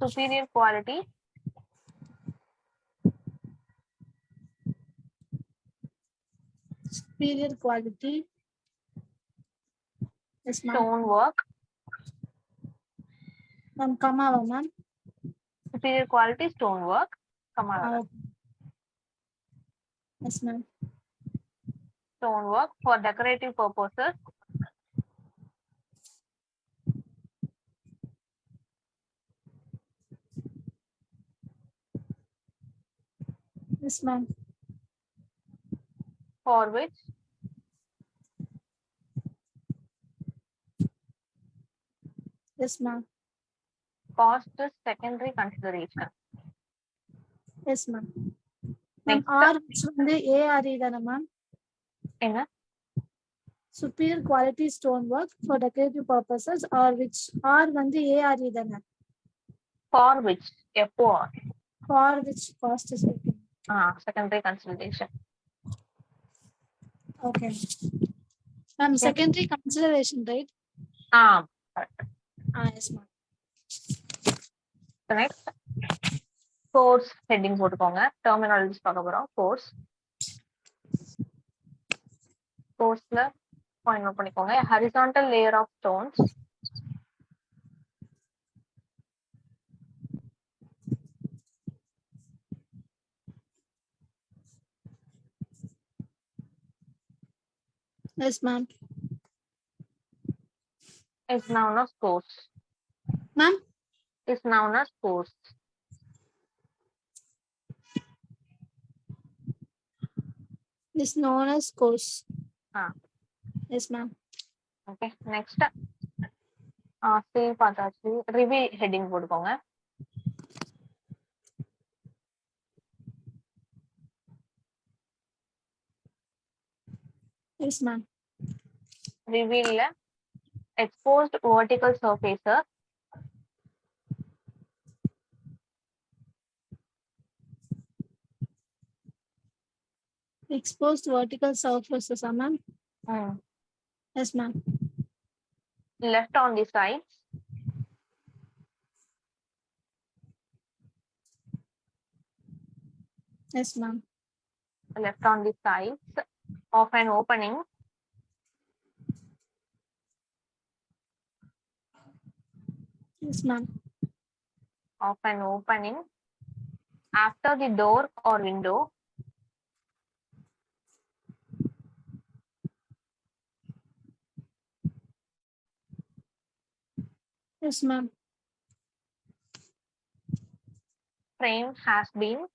superior quality Superior quality. Yes, ma'am. stone work. Ma'am, Kamala, ma'am. Superior quality stone work. Kamala. Yes, ma'am. Stone work for decorative purposes. Yes, ma'am. For which Yes, ma'am. cost is secondary consideration. Yes, ma'am. Ma'am, Next, R which வந்து ARE தானே ma'am? என்ன? Superior quality stone work for decorative purposes or which R வந்து ARE தானே? For which FOR. For which cost is okay. Secondary consideration. Okay. Ma'am, secondary consideration, right? Correct. Yes, ma'am. The next, course heading போட்டுக்கோங்க. Terminologies பார்க்க போறோம். Courseல point note பண்ணிக்கோங்க. Horizontal layer of stones. Yes, ma'am. Is known as course. Ma'am? Is known as course. Is known as course. Yes, ma'am. Okay. Next, see பார்த்தாச்சு. Reveal heading போட்டுக்கோங்க. Yes, ma'am. Reveal exposed vertical surfaces. Exposed vertical surfaces, ma'am? Yes, ma'am. Left on the sides. Yes, ma'am. Left on the sides of an opening. Yes, ma'am. Of an opening after the door or window. Yes, ma'am. Frame has been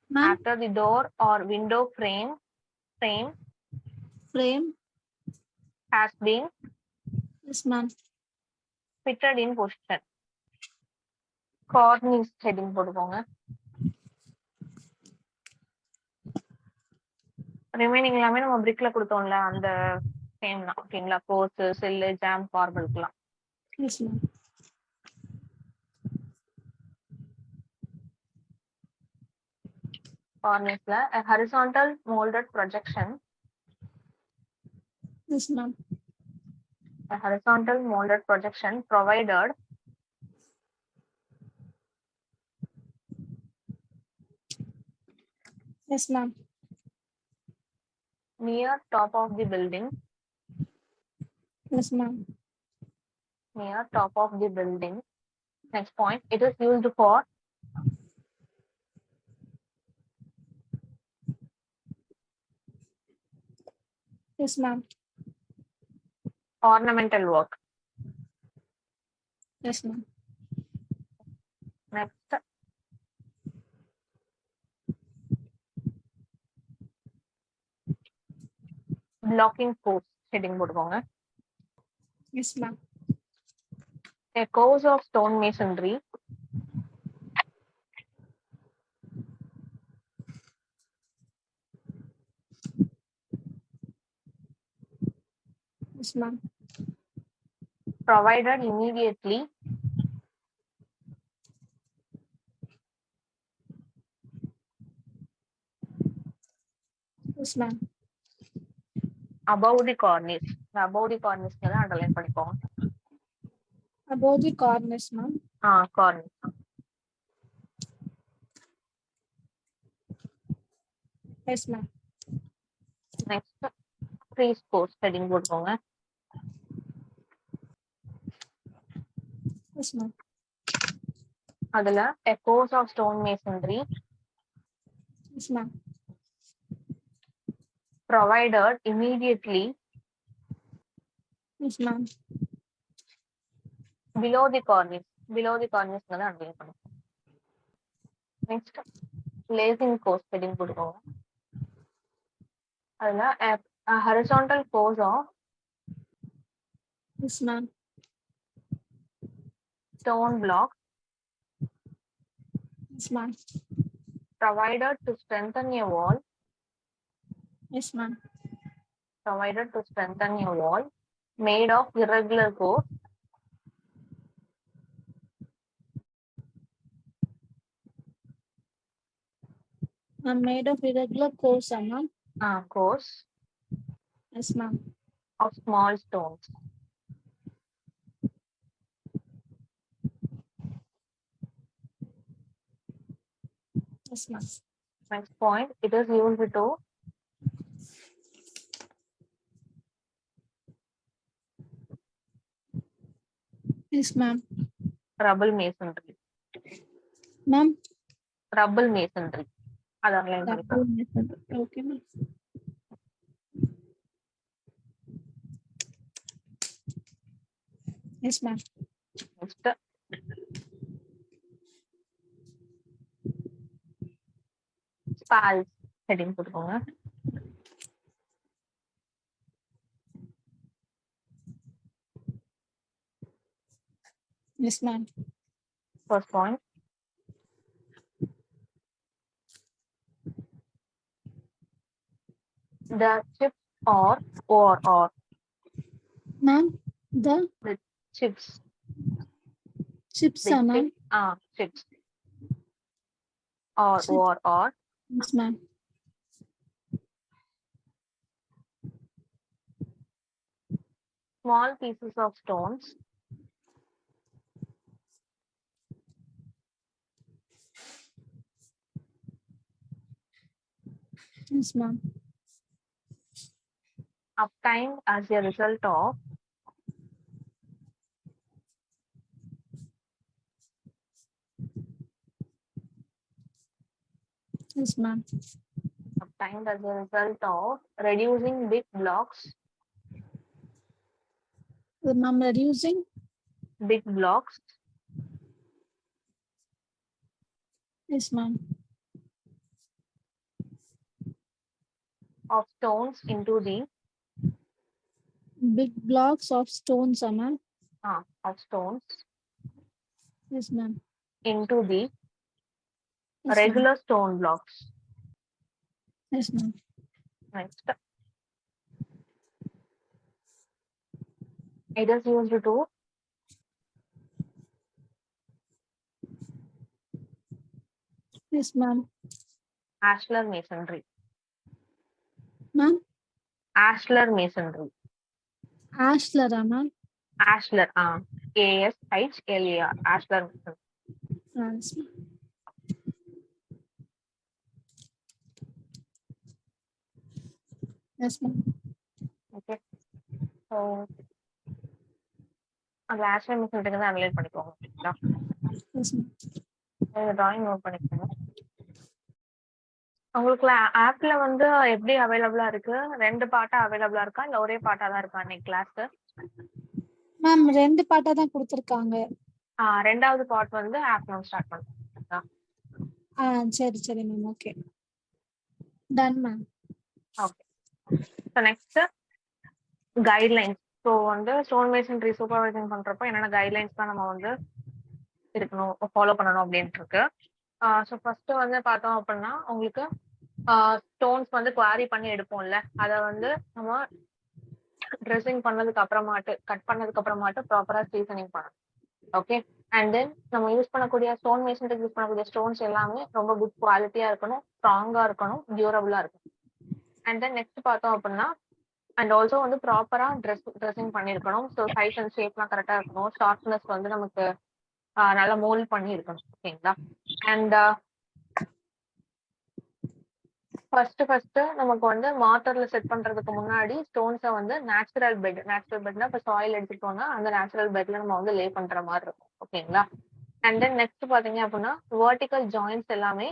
Ma'am? after the door or window frame has been Yes, ma'am. fitted in position. Cornice heading போட்டுக்கோங்க. Remaining எல்லாமே நம்ம பிரிக்ல கொடுத்தோம்ல அந்த same தான். ஓகேங்களா? Course, sill, jamb, ஃபார்மலுக்குலாம். Yes, ma'am. Corniceல a horizontal molded projection. Yes, ma'am. A horizontal molded projection provided Yes, ma'am. near top of the building. Yes, ma'am. Near top of the building. Next point, it is used for Yes, ma'am. ornamental work. Yes, ma'am. Next, blocking force heading போட்டுக்கோங்க. Yes, ma'am. A course of stone masonry Yes, ma'am. Provided immediately Yes, ma'am. above the cornice. Above the cornice underline பண்ணிக்கோங்க. Above the cornice, ma'am. Cornice. Yes, ma'am. Next, freeze course heading போட்டுக்கோங்க. Yes, ma'am. அதுல a course of stone masonry Yes, ma'am. provided immediately Yes, ma'am. below the cornice. Below the cornice underline பண்ணிக்கோங்க. Next, glazing course heading போட்டுக்கோங்க. அதுல a horizontal course of Yes, ma'am. stone blocks Yes, ma'am. provided to strengthen a wall. Yes, ma'am. Provided to strengthen a wall made of irregular course I'm made of irregular course, ma'am. course Yes, ma'am. of small stones. Yes, ma'am. Next point, it is used to Yes, ma'am. rubble masonry. Ma'am. Rubble masonry. அது underline பண்ணிக்கோங்க. Okay, ma'am. Yes, ma'am. Next, spals heading போட்டுக்கோங்க. Yes, ma'am. First point, the chips or Ma'am, the chips. chips, The ma'am. chips or Yes, ma'am. small pieces of stones Yes, ma'am. obtained as a result of Yes, ma'am. obtained as a result of reducing big blocks Ma'am, reducing Yes, ma'am. of stones into the Big blocks of stones, ma'am. of stones Yes, ma'am. into the Yes, regular stone blocks. Yes, ma'am. Next, it is used to Yes, ma'am. ashlar masonry. Ma'am, Ashlar masonry. ashlar, ma'am. Ashlar, ASHLAR. Ashlar masonry. Yes, ma'am. Yes, ma'am. Okay. So, அந்த ashlar masonry தான் analyse பண்ணிக்கோங்க. Yes, ma'am. Drawing note பண்ணிக்கோங்க. உங்களுக்கு ஆப்ல வந்து எப்படி அவைலபிளா இருக்கு? 2 பார்ட்டா அவைலபிளா இருக்கா? இல்ல ஒரே பார்ட்டா தான் இருக்கா இன்னைக்கு கிளாஸ்? மேம் 2 பார்ட்டா தான் கொடுத்திருக்காங்க. 2வது பார்ட் வந்து ஆஃப்டர்நூன் ஸ்டார்ட் பண்ணுங்க. சரி சரி ma'am. Okay. Done ma'am. Okay. So next guidelines. So வந்து ஸ்டோன் மேசன்ரி சூப்பர்வைசிங் பண்றப்போ என்னென்ன கைட்லைன்ஸ் தான் நம்ம வந்து இருக்கணும், ஃபாலோ பண்ணணும் அப்படின்ட்டு இருக்கு. ஸோ ஃபர்ஸ்ட் வந்து பார்த்தோம் அப்படின்னா உங்களுக்கு ஸ்டோன்ஸ் வந்து குவாரி பண்ணி எடுப்போம்ல, அதை வந்து நம்ம ட்ரெஸ்ஸிங் பண்ணதுக்கு அப்புறமாட்டு கட் பண்ணதுக்கு அப்புறமாட்டு ப்ராப்பரா சீசனிங் பண்ணணும். ஓகே. அண்ட் தென் நம்ம யூஸ் பண்ணக்கூடிய ஸ்டோன் மேசன்ரிக்கு யூஸ் பண்ணக்கூடிய ஸ்டோன்ஸ் எல்லாமே ரொம்ப குட் குவாலிட்டியா இருக்கணும், ஸ்ட்ராங்கா இருக்கணும், டியூரபிளா இருக்கணும். அண்ட் தென் நெக்ஸ்ட் பார்த்தோம் அப்படின்னா அண்ட் ஆல்சோ வந்து ப்ராப்பரா ட்ரெஸ்ஸிங் பண்ணியிருக்கணும். ஸோ சைஸ் அண்ட் ஷேப்லாம் கரெக்டா இருக்கணும். ஷார்ப்னஸ் வந்து நமக்கு நல்லா மோல்ட் பண்ணி இருக்கணும். ஓகேங்களா. அண்ட் ஃபர்ஸ்ட் நமக்கு வந்து மார்டர்ல செட் பண்றதுக்கு முன்னாடி ஸ்டோன்ஸை வந்து நேச்சுரல் பெட்னா இப்போ சாயில் எடுத்துட்டோம்னா அந்த நேச்சுரல் பெட்ல நம்ம வந்து லே பண்ற மாதிரி இருக்கும். ஓகேங்களா. அண்ட் தென் நெக்ஸ்ட் பாத்தீங்க அப்படின்னா வெர்டிகல் ஜாயின்ஸ் எல்லாமே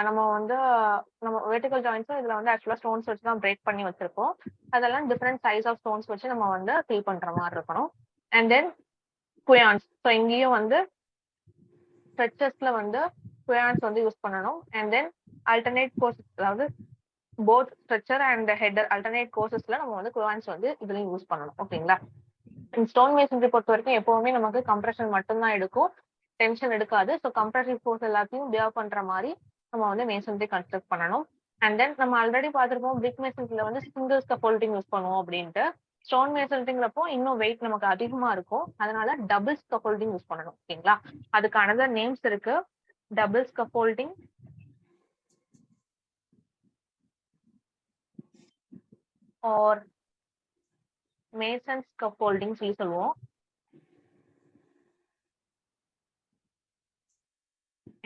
நம்ம வந்து நம்ம வெர்டிகல் ஜாயின்ஸும் இதுல வந்து ஆக்சுவலா ஸ்டோன்ஸ் வச்சு தான் பிரேக் பண்ணி வச்சிருக்கோம். அதெல்லாம் டிஃப்ரெண்ட் சைஸ் ஆஃப் ஸ்டோன்ஸ் வச்சு நம்ம வந்து ஃபில் பண்ற மாதிரி இருக்கணும். அண்ட் தென் குயான்ஸ், ஸோ இங்கேயும் வந்து ஸ்ட்ரெச்சஸ்ல வந்து குயான்ஸ் வந்து யூஸ் பண்ணணும். அண்ட் தென் அல்டர்னேட் கோர்சஸ், அதாவது both stretcher and header alternate கோர்சஸ்ல நம்ம வந்து குயான்ஸ் வந்து இதுலயும் யூஸ் பண்ணணும். ஓகேங்களா. ஸ்டோன் மேசன்ரி பொறுத்த வரைக்கும் எப்பவுமே நமக்கு கம்ப்ரெஷன் மட்டும்தான் எடுக்கும், டென்ஷன் எடுக்காது. ஸோ கம்ப்ரசிவ் ஃபோர்ஸ் எல்லாத்தையும் பியர் பண்ற மாதிரி நம்ம வந்து மேசன்ரி கன்ஸ்ட்ரக்ட் பண்ணணும். அண்ட் தென் நம்ம ஆல்ரெடி பார்த்துருப்போம் பிரிக் மேசன்ரில வந்து சிங்கிள் ஸ்கஃபோல்டிங் யூஸ் பண்ணுவோம் அப்படின்ட்டு. ஸ்டோன் மேசன்ரிங்கிறப்போ இன்னும் வெயிட் நமக்கு அதிகமா இருக்கும், அதனால டபுள் ஸ்கஃபோல்டிங் யூஸ் பண்ணணும். ஓகேங்களா. அதுக்கு அனதர் நேம்ஸ் இருக்கு. Double scaffolding or mason scaffolding சொல்லி சொல்லுவோம்.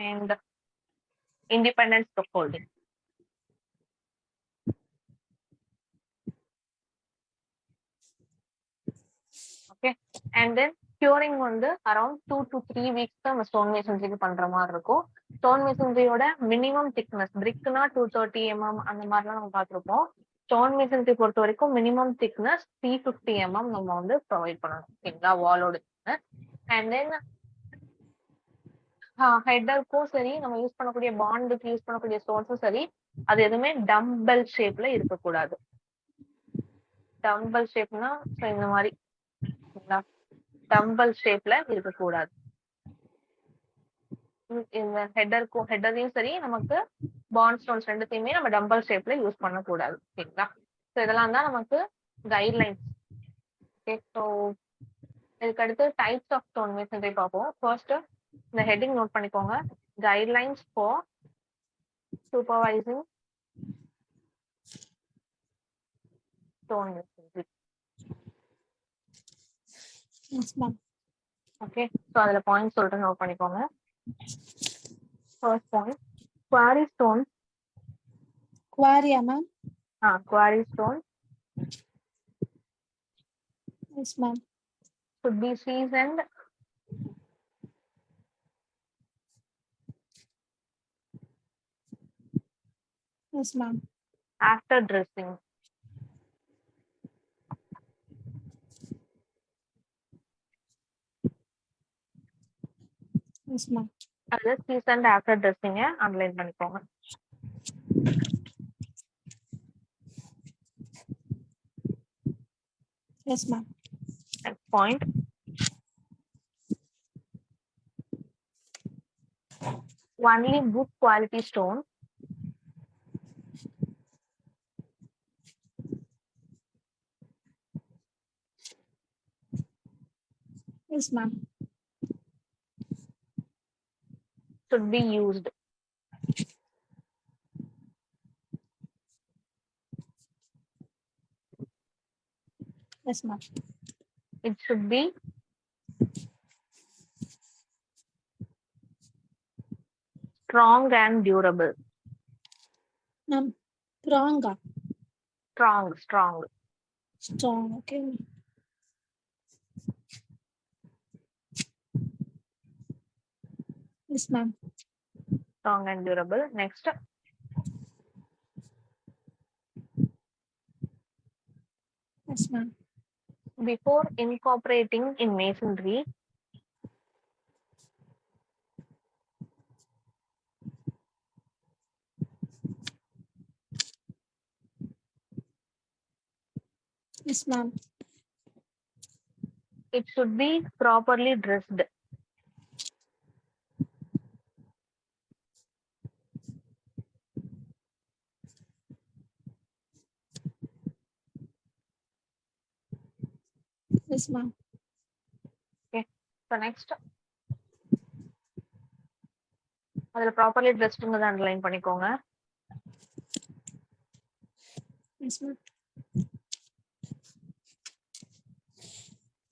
And independent scaffolding. Okay. And then curing வந்து அரௌண்ட் 2 to 3 வீக்ஸ் தான் நம்ம ஸ்டோன் மேசன்ரிக்கு பண்ற மாதிரி இருக்கும். ஸ்டோன் மேசன்ரியோட மினிமம் திக்னஸ் பிரிக்னா 230 mm அந்த மாதிரிலாம் நம்ம பார்த்துருப்போம். ஸ்டோன் மேசன்ரி பொறுத்த வரைக்கும் மினிமம் திக்னஸ் 350 mm நம்ம வந்து ப்ரொவைட் பண்ணணும். ஓகேங்களா, வாலோட திக்னஸ். அண்ட் தென் ஹெட்டருக்கும் சரி, நம்ம யூஸ் பண்ணக்கூடிய பாண்டுக்கு யூஸ் பண்ணக்கூடிய ஸ்டோன்ஸும் சரி, அது எதுவுமே டம்பல் ஷேப்ல இருக்கக்கூடாது. டம்பல் ஷேப்னா இந்த மாதிரி டம்பல் ஷேப்ல இருக்கக்கூடாது. இந்த ஹெட்டரையும் சரி, நமக்கு பாண்ட் ஸ்டோன்ஸ் ரெண்டுத்தையுமே நம்ம டம்பல் ஷேப்ல யூஸ் பண்ணக்கூடாது. ஓகேங்களா. ஸோ இதெல்லாம் தான் நமக்கு கைட்லைன்ஸ். ஓகே. ஸோ இதுக்கு அடுத்து டைப்ஸ் ஆஃப் ஸ்டோன் மேசன்ரி பார்ப்போம். ஃபர்ஸ்ட் இந்த ஹெட்டிங் நோட் பண்ணிக்கோங்க. Guidelines for supervising stone masonry. Okay. So அதுல பாயிண்ட் சொல்லிட்டு நோட் பண்ணிக்கோங்க. First point, quarry stone. குவாரியா ma'am? Quarry stone Yes, ma'am. should be seasoned Yes, ma'am. after dressing. Yes, ma'am. அது seasoned after dressing underline பண்ணிக்கோங்க. Yes, ma'am. Next point, only good quality stone Yes, ma'am. should be used. Yes, ma'am. It should be strong and durable. Ma'am, Pranga. Strong. Strong, okay. Yes, ma'am. Strong and durable. Next, Yes, ma'am. before incorporating in masonry, Yes, ma'am. it should be properly dressed. Yes, ma'am. Okay. So next, அதுல properly ட்ரெஸ்டுங்கிறத underline பண்ணிக்கோங்க. Yes, ma'am.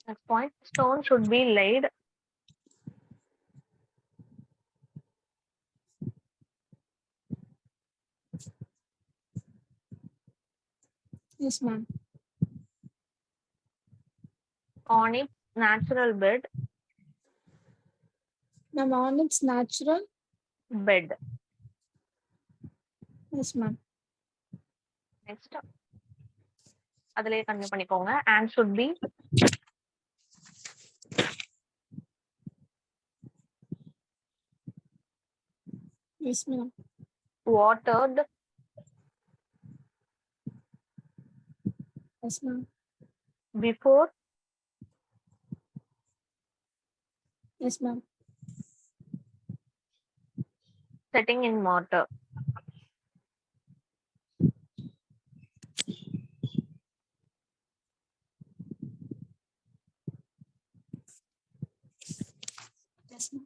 Next point, stone should be laid Yes, ma'am. on its natural bed. Ma'am, on its natural. Bed. Yes, ma'am. Next, அதுலயே continue பண்ணிக்கோங்க. and should be Yes, ma'am. watered Yes, ma'am. before Yes, ma'am. setting in mortar. Yes, ma'am.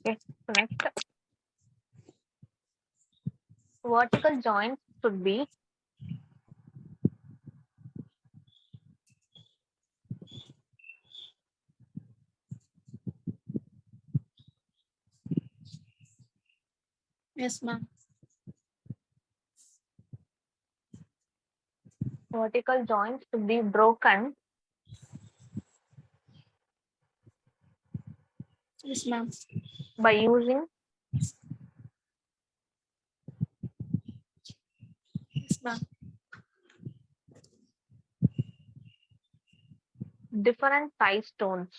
Okay. So next, vertical joints should be Yes, ma'am. vertical joints should be broken Yes, ma'am. by using Yes, ma'am. different size stones.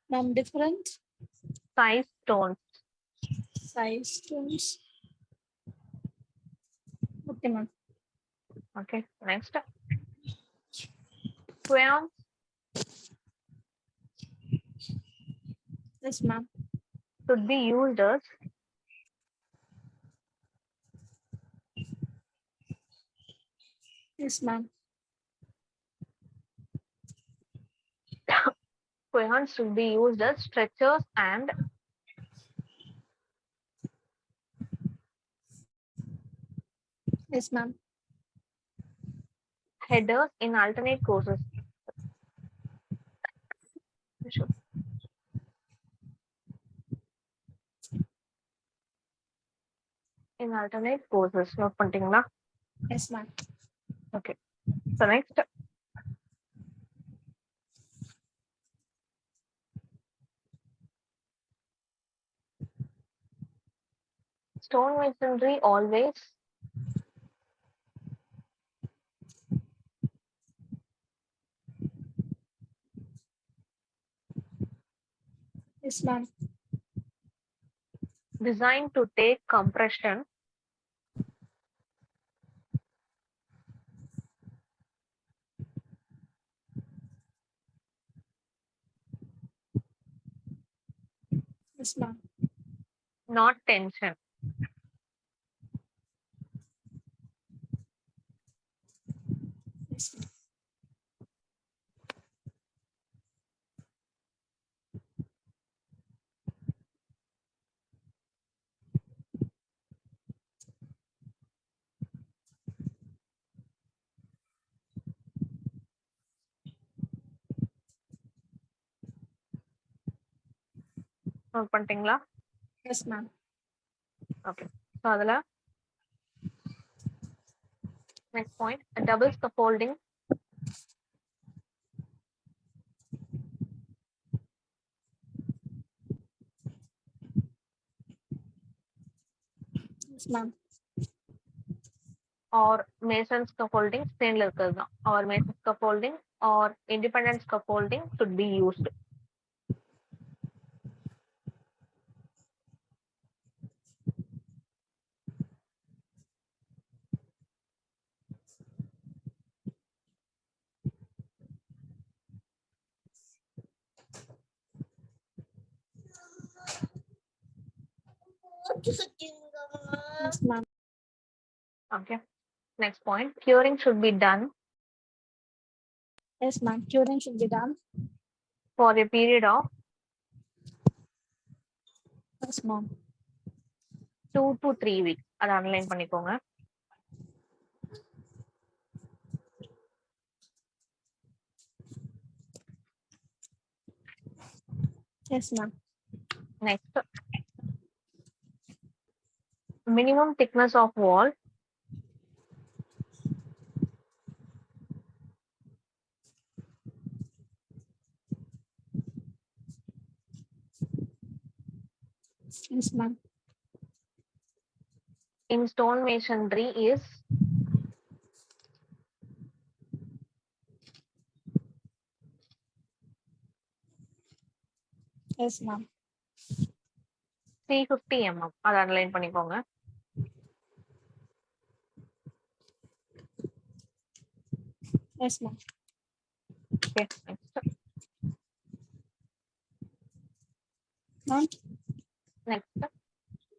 Ma'am, different Size stones. size stones. Okay, ma'am. Okay. Next, crayons Yes, ma'am. should be used as Yes, ma'am. crayons should be used as stretchers and Yes, ma'am. headers in alternate courses. In alternate courses. Note பண்ணிட்டீங்களா? Yes, ma'am. Okay. So next, stone masonry always Yes, ma'am. designed to take compression Yes, ma'am. not tension. Yes, ma'am. Note பண்ணிட்டீங்களா? Yes, ma'am. Okay. So அதில் next point, double scaffolding Yes, ma'am. Or mason scaffolding ஸ்டெயின்ல இருக்கிறது தான். Or mason scaffolding or independent scaffolding should be used. Yes, ma'am. Okay. Next point, curing should be done Yes, ma'am. Curing should be done. for a period of Yes, ma'am. 2 to 3 weeks. அதை alanine பண்ணிக்கோங்க. Yes, ma'am. Next, minimum thickness of wall Yes, ma'am. in stone masonry is Yes, ma'am. 350 mm. அதை alanine பண்ணிக்கோங்க. Yes, ma'am. Okay, next. Ma'am. Next.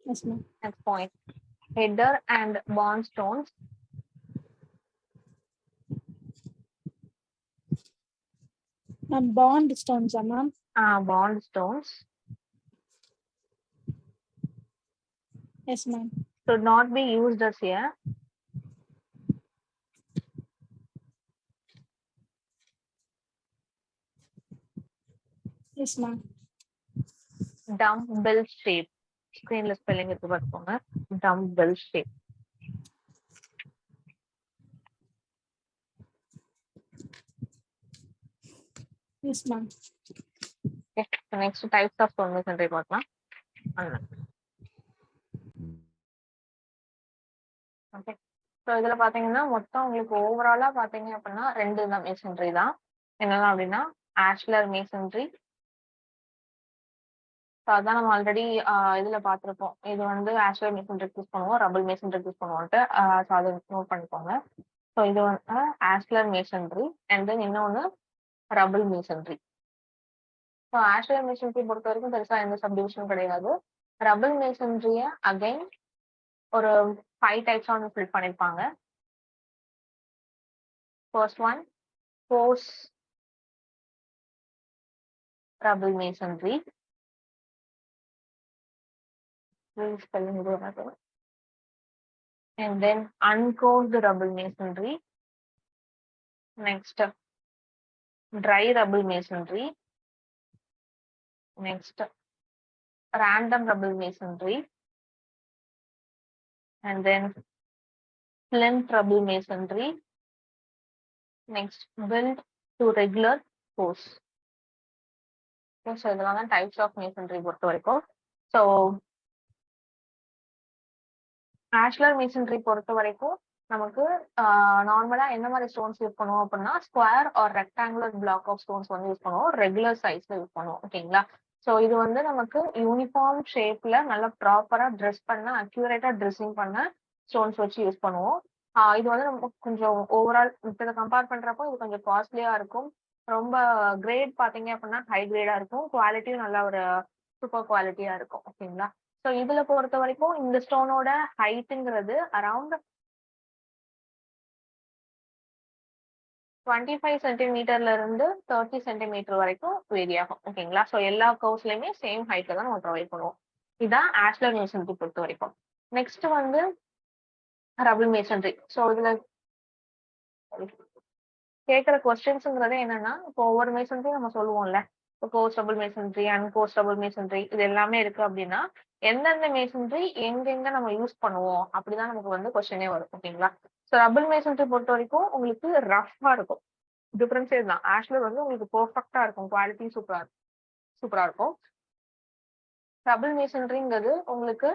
Yes, ma'am. Next point, header and bond stones Ma'am, bond stones, ma'am. bond stones Yes, ma'am. should not be used as a Yes, ma'am. dumbbell shape. ஸ்கிரீன்ல spelling இருக்கு பார்த்துக்கோங்க. dumbbell shape. Yes, ma'am. Okay, so next types of stone masonry பார்க்கலாம். Okay, so இதுல பாத்தீங்கன்னா மொத்தம் உங்களுக்கு ஓவராலா பாத்தீங்க அப்படின்னா 2 தான் மேசன்ட்ரி தான். என்னெல்லாம் அப்படின்னா ஆஷ்லர் மேசன்ட்ரி. ஸோ அதான் நம்ம ஆல்ரெடி இதுல பார்த்துருப்போம். இது வந்து ஆஷ்லர் மேசன்ட்ரிக்கு யூஸ் பண்ணுவோம், ரபிள் மேசன்ட்ரிக்கு யூஸ் பண்ணுவோம்ட்டு. ஸோ அதை நோட் பண்ணிக்கோங்க. ஸோ இது வந்து ஆஷ்லர் மேசன்ட்ரி அண்ட் தென் இன்னொன்று ரபிள் மேசன்ட்ரி. ஸோ ஆஷ்லர் மேசன்ட்ரி பொறுத்த வரைக்கும் பெருசா எந்த சப்டிவிஷனும் கிடையாது. ரபிள் மேசன்ட்ரிய அகைன் ஒரு 5 டைப்ஸா வந்து ஸ்பிளிட் பண்ணிருப்பாங்க. First one, force rubble masonry. And then uncoated rubble masonry. Next, dry rubble masonry. Next, random rubble masonry. And then plinth rubble masonry. Next, built to regular force. Okay, so இதெல்லாம் தான் types of masonry பொறுத்த வரைக்கும். So ஆஷ்லர் masonry பொறுத்த வரைக்கும் நமக்கு நார்மலா என்ன மாதிரி ஸ்டோன்ஸ் யூஸ் பண்ணுவோம் அப்படின்னா square or rectangular block of stones வந்து யூஸ் பண்ணுவோம், ரெகுலர் சைஸ்ல யூஸ் பண்ணுவோம். ஓகேங்களா? ஸோ இது வந்து நமக்கு யூனிஃபார்ம் ஷேப்ல நல்லா ப்ராப்பரா ட்ரெஸ் பண்ண அக்யூரேட்டா ட்ரெஸ்ஸிங் பண்ண ஸ்டோன்ஸ் வச்சு யூஸ் பண்ணுவோம். இது வந்து நம்ம கொஞ்சம் ஓவரால் இதை கம்பேர் பண்றப்போ இது கொஞ்சம் காஸ்ட்லியா இருக்கும். ரொம்ப கிரேட் பாத்தீங்க அப்படின்னா ஹை கிரேடா இருக்கும், குவாலிட்டியும் நல்ல ஒரு சூப்பர் குவாலிட்டியா இருக்கும். ஓகேங்களா? ஸோ இதுல பொறுத்த வரைக்கும் இந்த ஸ்டோனோட ஹைட்டுங்கிறது அரௌண்ட் 25 சென்டிமீட்டர்ல இருந்து 30 சென்டிமீட்டர் வரைக்கும் வேரி ஆகும். ஓகேங்களா? ஸோ எல்லா கர்வ்ஸ்லயுமே சேம் ஹைட்ல தான் நம்ம ப்ரொவைட் பண்ணுவோம். இதுதான் ஆஷ்லர் மேசன்ட்ரி பொறுத்த வரைக்கும். நெக்ஸ்ட் வந்து ரபிள் மேசன்ட்ரி. ஸோ இதுல கேட்குற கொஸ்டின்ஸுங்கிறது என்னன்னா, இப்போ ஒவ்வொரு மேசன்ட்ரி நம்ம சொல்லுவோம்ல, இப்போ coursed rubble masonry, uncoursed rubble masonry இது எல்லாமே இருக்கு அப்படின்னா எந்தெந்த மேசன்ட்ரி எங்கெங்க நம்ம யூஸ் பண்ணுவோம் அப்படிதான் நமக்கு வந்து கொஸ்டினே வரும். ஓகேங்களா? ஸோ ரபிள் மேசன்ட்ரி பொறுத்த வரைக்கும் உங்களுக்கு ரஃபா இருக்கும். டிஃபரன்ஸே தான். ஆஷ்லர் வந்து உங்களுக்கு பெர்ஃபெக்டா இருக்கும், குவாலிட்டி சூப்பரா இருக்கும். ரபிள் மேசன்ட்ரிங்கிறது உங்களுக்கு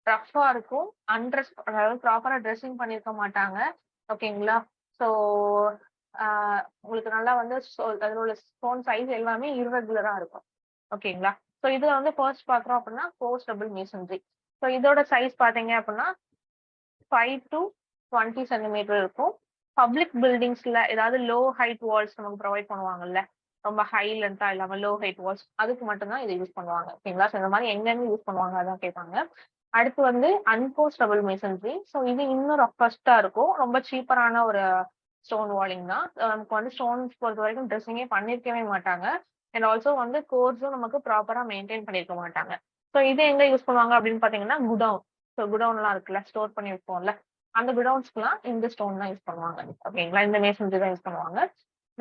ரஃபா இருக்கும், அன்ட்ரெஸ் அதாவது ப்ராப்பரா ட்ரெஸ்ஸிங் பண்ணிருக்க மாட்டாங்க. ஓகேங்களா? ஸோ உங்களுக்கு நல்லா வந்து அதில் உள்ள ஸ்டோன் சைஸ் எல்லாமே இர்ரெகுலரா இருக்கும். ஓகேங்களா? ஸோ இதுல வந்து ஃபர்ஸ்ட் பாக்குறோம் அப்படின்னா போஸ்ட் ரபிள் மேசன்ட்ரி. ஸோ இதோட சைஸ் பாத்தீங்க அப்படின்னா 5 to 20 சென்டிமீட்டர் இருக்கும். பப்ளிக் பில்டிங்ஸ்ல ஏதாவது லோ ஹைட் வால்ஸ் நமக்கு ப்ரொவைட் பண்ணுவாங்கல்ல, ரொம்ப ஹை லென்த்தா இல்லாம லோ ஹைட் வால்ஸ், அதுக்கு மட்டும்தான் இதை யூஸ் பண்ணுவாங்க. ஓகேங்களா? ஸோ இந்த மாதிரி எங்கெங்க யூஸ் பண்ணுவாங்க அதான் கேட்பாங்க. அடுத்து வந்து அன்போஸ்டபிள் மேசன்ரி. ஸோ இது இன்னும் ரஃபஸ்டா இருக்கும். ரொம்ப சீப்பரான ஒரு ஸ்டோன் வாலிங் தான். நமக்கு வந்து ஸ்டோன்ஸ் பொறுத்த வரைக்கும் ட்ரெஸ்ஸிங்கே பண்ணிருக்கவே மாட்டாங்க. அண்ட் ஆல்சோ வந்து கோர்ஸும் நமக்கு ப்ராப்பரா மெயின்டைன் பண்ணிருக்க மாட்டாங்க. ஸோ இது எங்க யூஸ் பண்ணுவாங்க அப்படின்னு பாத்தீங்கன்னா குடவுன். ஸோ குடவுன்லாம் இருக்குல்ல, ஸ்டோர் பண்ணி வைப்போம்ல, அந்த குடவுன்ஸ்க்குலாம் இந்த ஸ்டோன் தான் யூஸ் பண்ணுவாங்க. ஓகேங்களா, இந்த மேசன்ரி தான் யூஸ் பண்ணுவாங்க.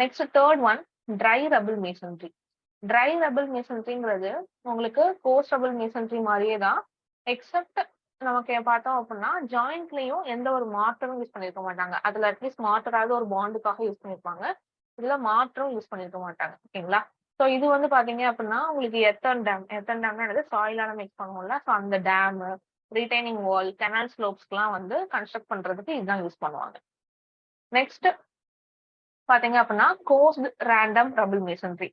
Next third one dry rubble masonry. Dry rubble மேசன்ரிங்கிறது உங்களுக்கு கோர்ஸ் ரபிள் மேசன்ரி மாதிரியே தான். எக்ஸப்ட் நமக்கு பார்த்தோம் அப்படின்னா ஜாயிண்ட்லயும் எந்த ஒரு மாற்றமும் யூஸ் பண்ணிருக்க மாட்டாங்க. அதுல அட்லீஸ்ட் மாற்றாவது ஒரு பாண்டுக்காக யூஸ் பண்ணிருப்பாங்க. இதுல மாற்றம் யூஸ் பண்ணிருக்க மாட்டாங்க. ஓகேங்களா. ஸோ இது வந்து பாத்தீங்க அப்படின்னா உங்களுக்கு எர்த்தன் டேம்னா என்னது, சாயிலான மிக்ஸ் பண்ணுவோம்ல, ஸோ அந்த டேம், ரிட்டைனிங் வால், கெனால் ஸ்லோப்ஸ்க்குலாம் வந்து கன்ஸ்ட்ரக்ட் பண்றதுக்கு இதுதான் யூஸ் பண்ணுவாங்க. நெக்ஸ்ட் பாத்தீங்க அப்படின்னா coursed random rubble masonry.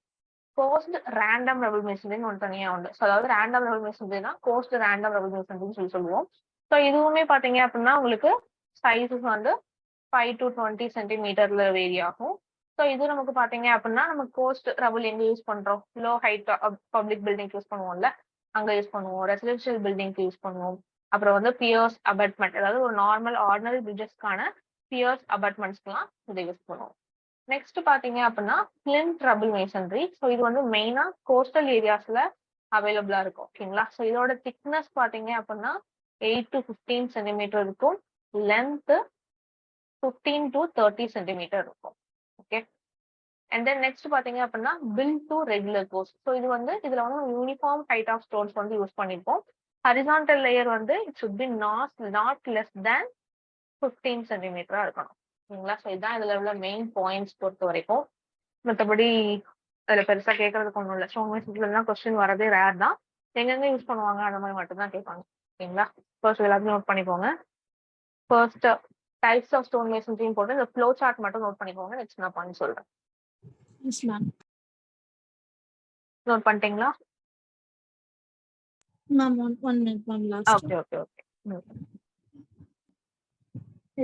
Coursed random rubble மேசன்ரின்னு ஒன்று தனியா உண்டு. ஸோ அதாவது ரேண்டம் ரபிள் மேசன்ரினா கோஸ்ட் ரேண்டம் ரபிள் மேசன்ரின்னு சொல்லுவோம். ஸோ இதுவுமே பாத்தீங்க அப்படின்னா உங்களுக்கு சைஸஸ் வந்து 5 to 20 சென்டிமீட்டர்ல வேரி ஆகும். ஸோ இது நமக்கு பாத்தீங்க அப்படின்னா நம்ம கோஸ்ட் ரபிள் எங்க யூஸ் பண்றோம், low height public building use பண்ணுவோம்ல, அங்க யூஸ் பண்ணுவோம். ரெசிடென்ஷியல் பில்டிங்க்கு யூஸ் பண்ணுவோம். அப்புறம் வந்து பியர்ஸ் அபார்ட்மெண்ட், அதாவது ஒரு நார்மல் ஆர்டினரி பிரிட்ஜஸ்க்கான பியர்ஸ் அபார்ட்மெண்ட்ஸ்க்குலாம் இதை யூஸ் பண்ணுவோம். நெக்ஸ்ட் பாத்தீங்க அப்படின்னா பிளின்த் ரபிள் மேசன்ரி. ஸோ இது வந்து மெயினா கோஸ்டல் ஏரியாஸ்ல அவைலபிளா இருக்கும். ஓகேங்களா. ஸோ இதோட திக்னஸ் பாத்தீங்க அப்படின்னா 8 to 15 சென்டிமீட்டர் இருக்கும். லென்த் 15 to 30 சென்டிமீட்டர் இருக்கும். ஓகே. அண்ட் தென் நெக்ஸ்ட் பாத்தீங்க அப்படின்னா built to regular course. So இது வந்து இதுல வந்து யூனிஃபார்ம் ஹைட் ஆஃப் ஸ்டோன்ஸ் வந்து யூஸ் பண்ணிருப்போம். ஹரிசான்டல் லேயர் வந்து it should be not less than 15 சென்டிமீட்டரா இருக்கணும். ஓகேங்களா. ஸோ இதுதான் இதுல உள்ள மெயின் பாயிண்ட்ஸ் பொறுத்த வரைக்கும். மற்றபடி அதுல பெருசா கேட்கறதுக்கு ஒன்றும் இல்லை. ஸ்டோன் மேசன்ரிலாம் கொஸ்டின் வரதே ரேர் தான். எங்கெங்க யூஸ் பண்ணுவாங்க அந்த மாதிரி மட்டும் தான் கேட்பாங்க. ஓகேங்களா. ஃபர்ஸ்ட் எல்லாத்தையும் நோட் பண்ணிக்கோங்க. ஃபர்ஸ்ட் டைப்ஸ் ஆஃப் ஸ்டோன் மேசன்ரியும் போட்டு இந்த ஃப்ளோ சார்ட் மட்டும் நோட் பண்ணிக்கோங்க. நெக்ஸ்ட் நான் பண்ணி சொல்றேன். Yes ma'am. நோட் பண்ணிட்டீங்களா? Ma'am one minute ma'am, last. Okay okay okay.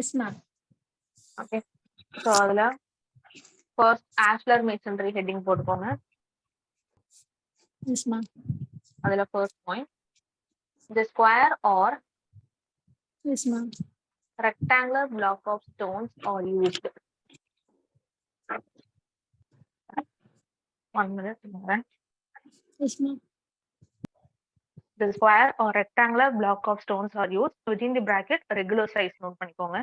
Yes ma'am. Okay. So அதுல ஃபர்ஸ்ட் ஆஷ்லர் மேசன்ரி ஹெட்டிங் போட்டுக்கோங்க. Yes ma'am. அதுல first point, the square or yes ma'am. rectangular block of stones are used. 1 minute. Yes ma'am. The square or rectangular block of stones are used within the bracket regular size. Note பண்ணிக்கோங்க.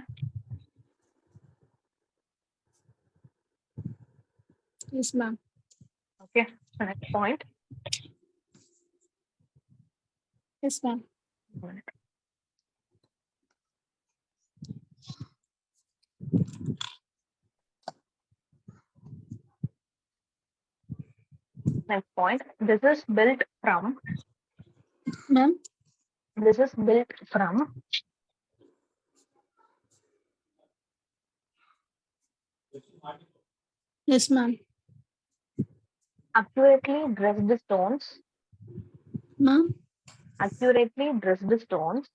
Yes ma'am. Okay. So next point. Yes ma'am. Next point. This is built from. Ma'am. This is built from. Yes ma'am. Accurately dressed stones. Ma'am. Accurately dressed stones.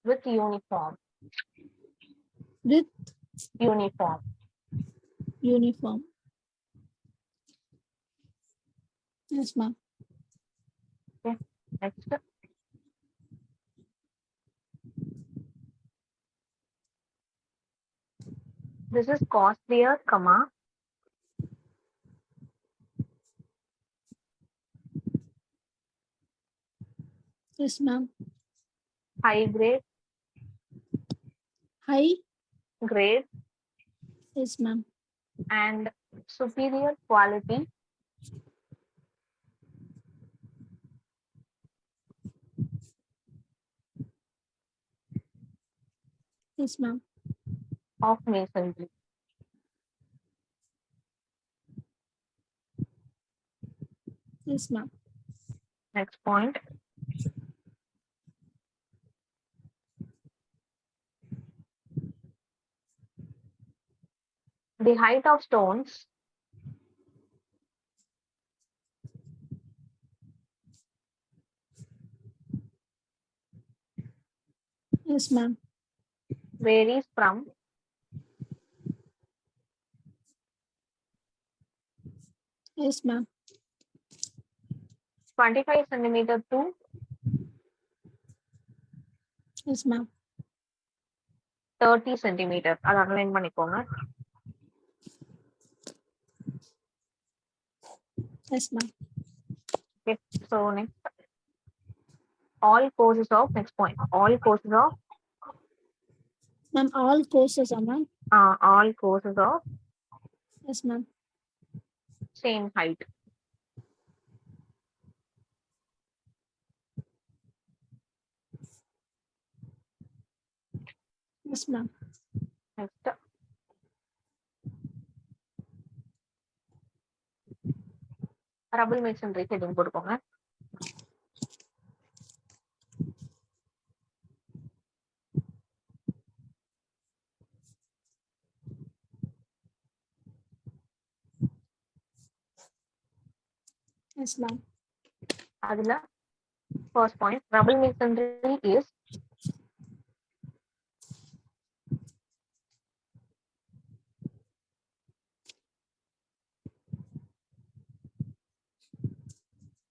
With uniform. With uniform. uniform. Yes ma'am. Okay. Next. This is costlier, comma. Yes ma'am. High grade. High grade. Yes ma'am. And superior quality. Yes ma'am. Of masonry. Yes ma'am. Next point. The height of stones. Yes ma'am. Varies from. Yes, ma'am. 25 centimeter to Yes, ma'am. 30 centimeter. அதை alanine பண்ணிக்கோங்க. Yes, ma'am. Okay. So next, all courses of next point. All courses of Ma'am, all courses are ma'am. all courses of Yes, ma'am. same height. Yes, ma'am. Next, rubble masonry heading போட்டுக்கோங்க. Yes, ma'am. அதுல first point, rubble masonry is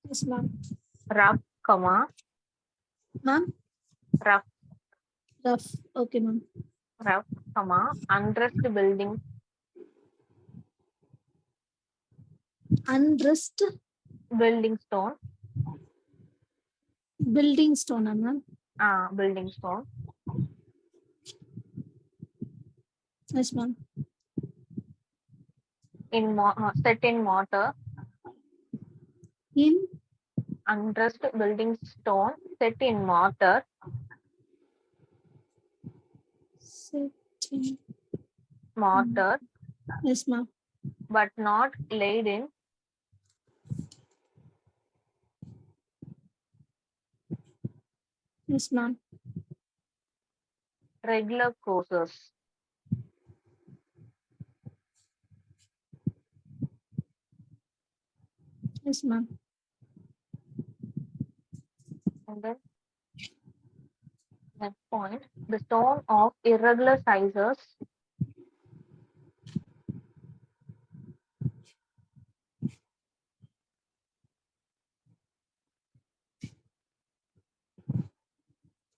Yes, ma'am. rough, Ma'am, rough, rough. Okay, ma'am. undressed building, Undressed building stone, building stone, ma'am. building stone, Yes, ma'am. set in mortar, In undressed building stone set in mortar, setting. Yes, ma'am. but not laid in Yes, ma'am. regular courses. Yes, ma'am. And then next point, the stone of irregular sizes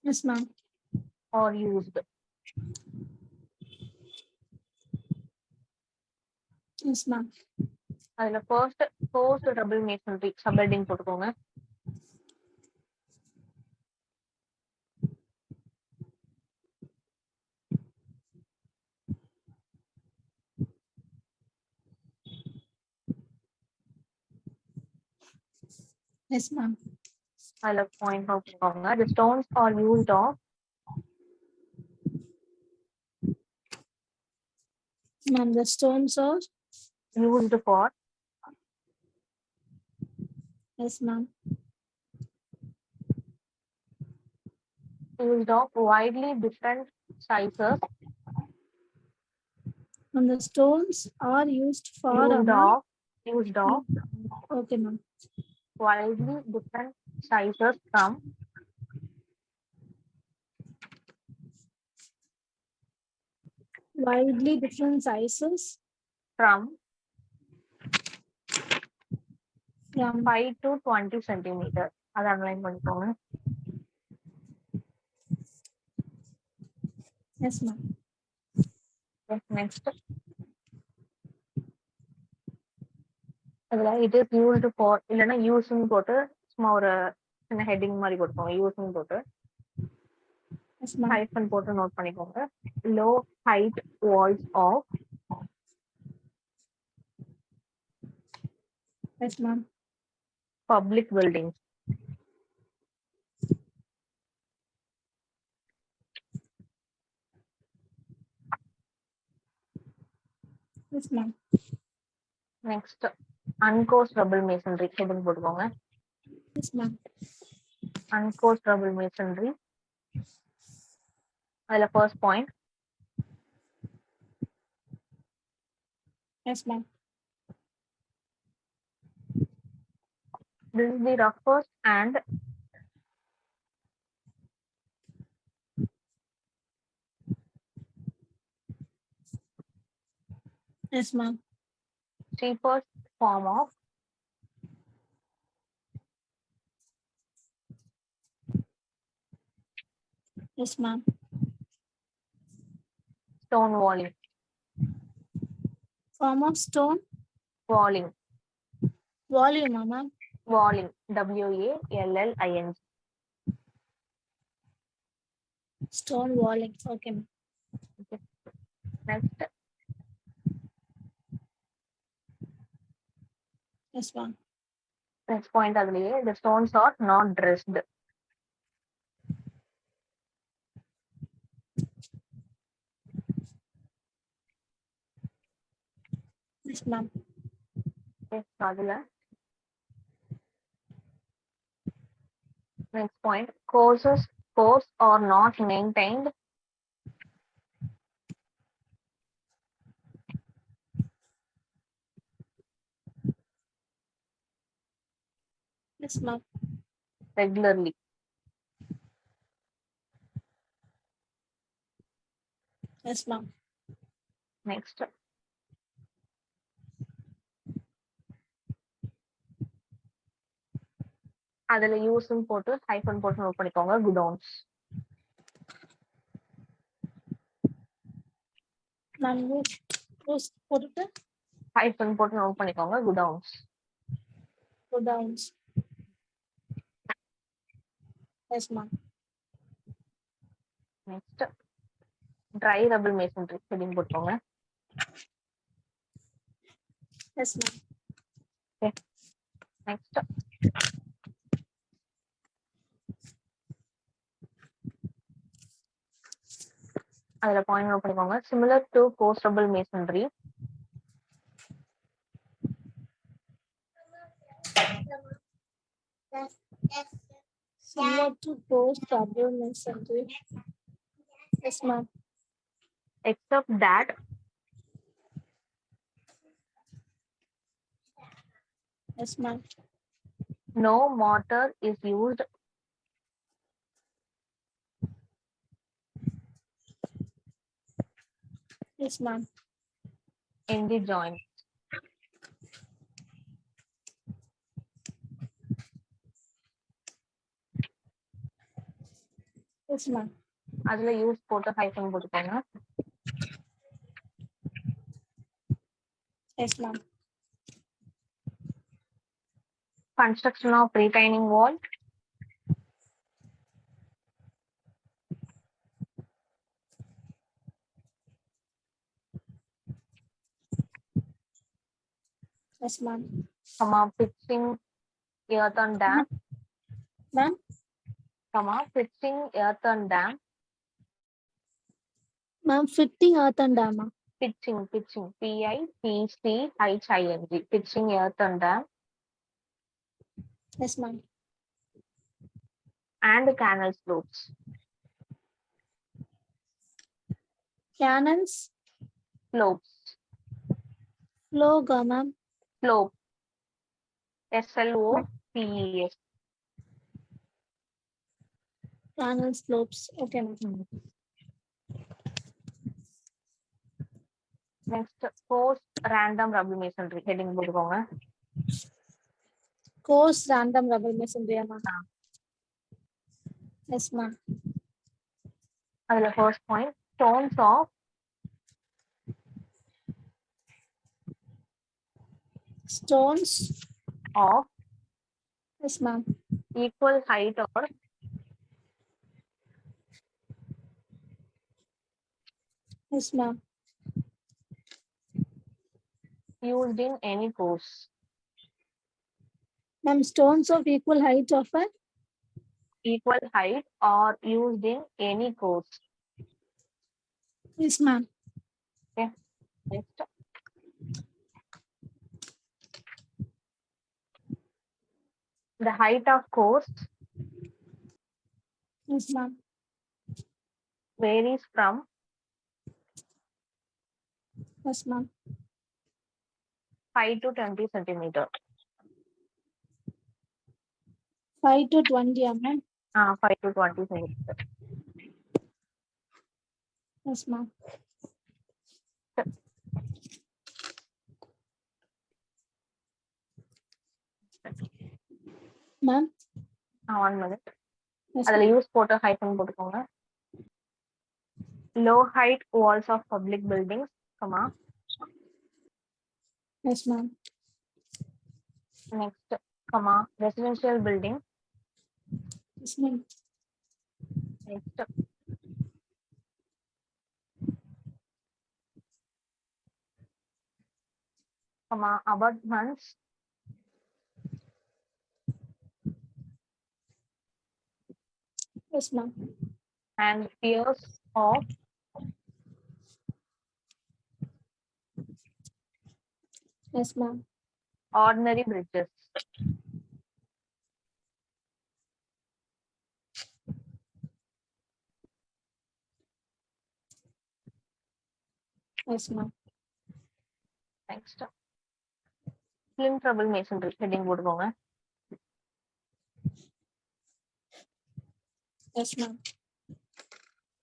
Yes, ma'am. are used. Yes, ma'am. அதுல first double masonry subheading போட்டுக்கோங்க. Yes, ma'am. அதுல point போட்டுக்கோங்க. The stones are used of Ma'am, the stones are. used for Yes, ma'am. used of widely different sizes And the stones are used for. used of Okay, ma'am. widely different sizes from Widely different sizes from from 5 to 20 centimeter. அதை alanine பண்ணிக்கோங்க. Yes, ma'am. Next, அதுல it is used for இல்லைன்னா யூஸ்ன்னு போட்டு சும்மா ஒரு சின்ன heading மாதிரி கொடுப்போம். யூஸ்ன்னு போட்டு Yes, ma'am. ஹைஃபன் போட்டு நோட் பண்ணிக்கோங்க. low height walls of Yes, ma'am. public buildings. Yes, ma'am. Next, uncoarse rubble masonry heading போட்டுக்கோங்க. Yes, ma'am. uncoarse rubble masonry. அதுல first point, Yes, ma'am. this is the roughest and Yes, ma'am. cheapest form of Yes, ma'am. Stone walling. Form of stone. Walling. Volume, ma'am. Walling. WALLING. Stone walling. Okay, ma'am. Okay. Next. Yes, ma'am. Next point agreeing. The stones are not dressed. Yes, ma'am. Okay, Sadhula. Next point. Course are not maintained. Yes, ma'am. Regularly. Yes, ma'am. Next. அதுல யூஸ்ன்னு போட்டு hyphen போட்டு note பண்ணிக்கோங்க. Godowns. Ma'am, use போட்டுட்டு hyphen போட்டு note பண்ணிக்கோங்க. Godowns. godowns. Yes, ma'am. Next try rubble masonry heading போட்டுக்கோங்க. Yes, ma'am. Okay. Next அதுல point note பண்ணிக்கோங்க. Similar to post rumble masonry. Similar to post W masonry. Yes, ma'am. Except that Yes, ma'am. no mortar is used Yes, ma'am. in the joint. Yes, ma'am. அதுல use போட்டு hyphen போட்டுக்கோங்க. Yes, ma'am. Construction of retaining wall. Yes, ma'am. Fixing earthen dam. Ma'am. Fixing earthen dam. Ma'am, fitting earthen dam. Pitching. PITCHING. Pitching earthen dam. Yes, ma'am. And canal slopes. Cannons. Slopes. Logo, ma'am. Slope. SLOPES. Canal slopes. Okay, ma'am. Next, post random rubble masonry heading போட்டுக்கோங்க. Coarse random rubble masonry, ma'am. Yes, ma'am. அதுல first point, stones of Yes, ma'am. equal height or Yes, ma'am. used in any course. Ma'am, stones of equal height of a Equal height or used in any course. Yes, ma'am. Okay. Next. The height of course Yes, ma'am. varies from Yes, ma'am. 5 to 20 centimeter. 5 to 20, ma'am. 5 to 20 centimeter. Yes, ma'am. Ma'am. 1 minute. Yes, அதுல ma'am. Use போட்டு hyphen போட்டுக்கோங்க. Low height walls of public buildings, comma. Yes, ma'am. Next, comma, residential building. Yes, ma'am. Next, comma, abutments. Yes, ma'am. And piers of Yes, ma'am. ordinary bridges. Yes, ma'am. Next, plinth trouble masonry heading போட்டுக்கோங்க. Yes, ma'am.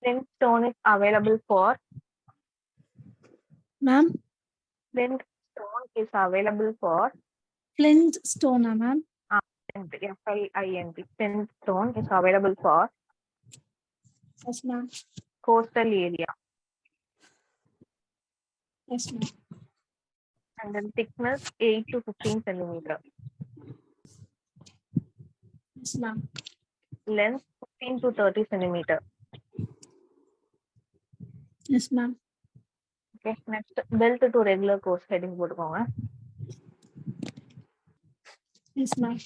Plinth stone is available for. Ma'am, Plinth stone is available for. flint stone, ma'am. FLINT. Plinth stone is available for Yes, ma'am. coastal area. Yes, ma'am. And then thickness 8 to 15 centimeter. Yes, ma'am. Length 15 to 30 centimeter. Yes, ma'am. Okay. Next, built to regular course heading போட்டுக்கோங்க. Yes, ma'am.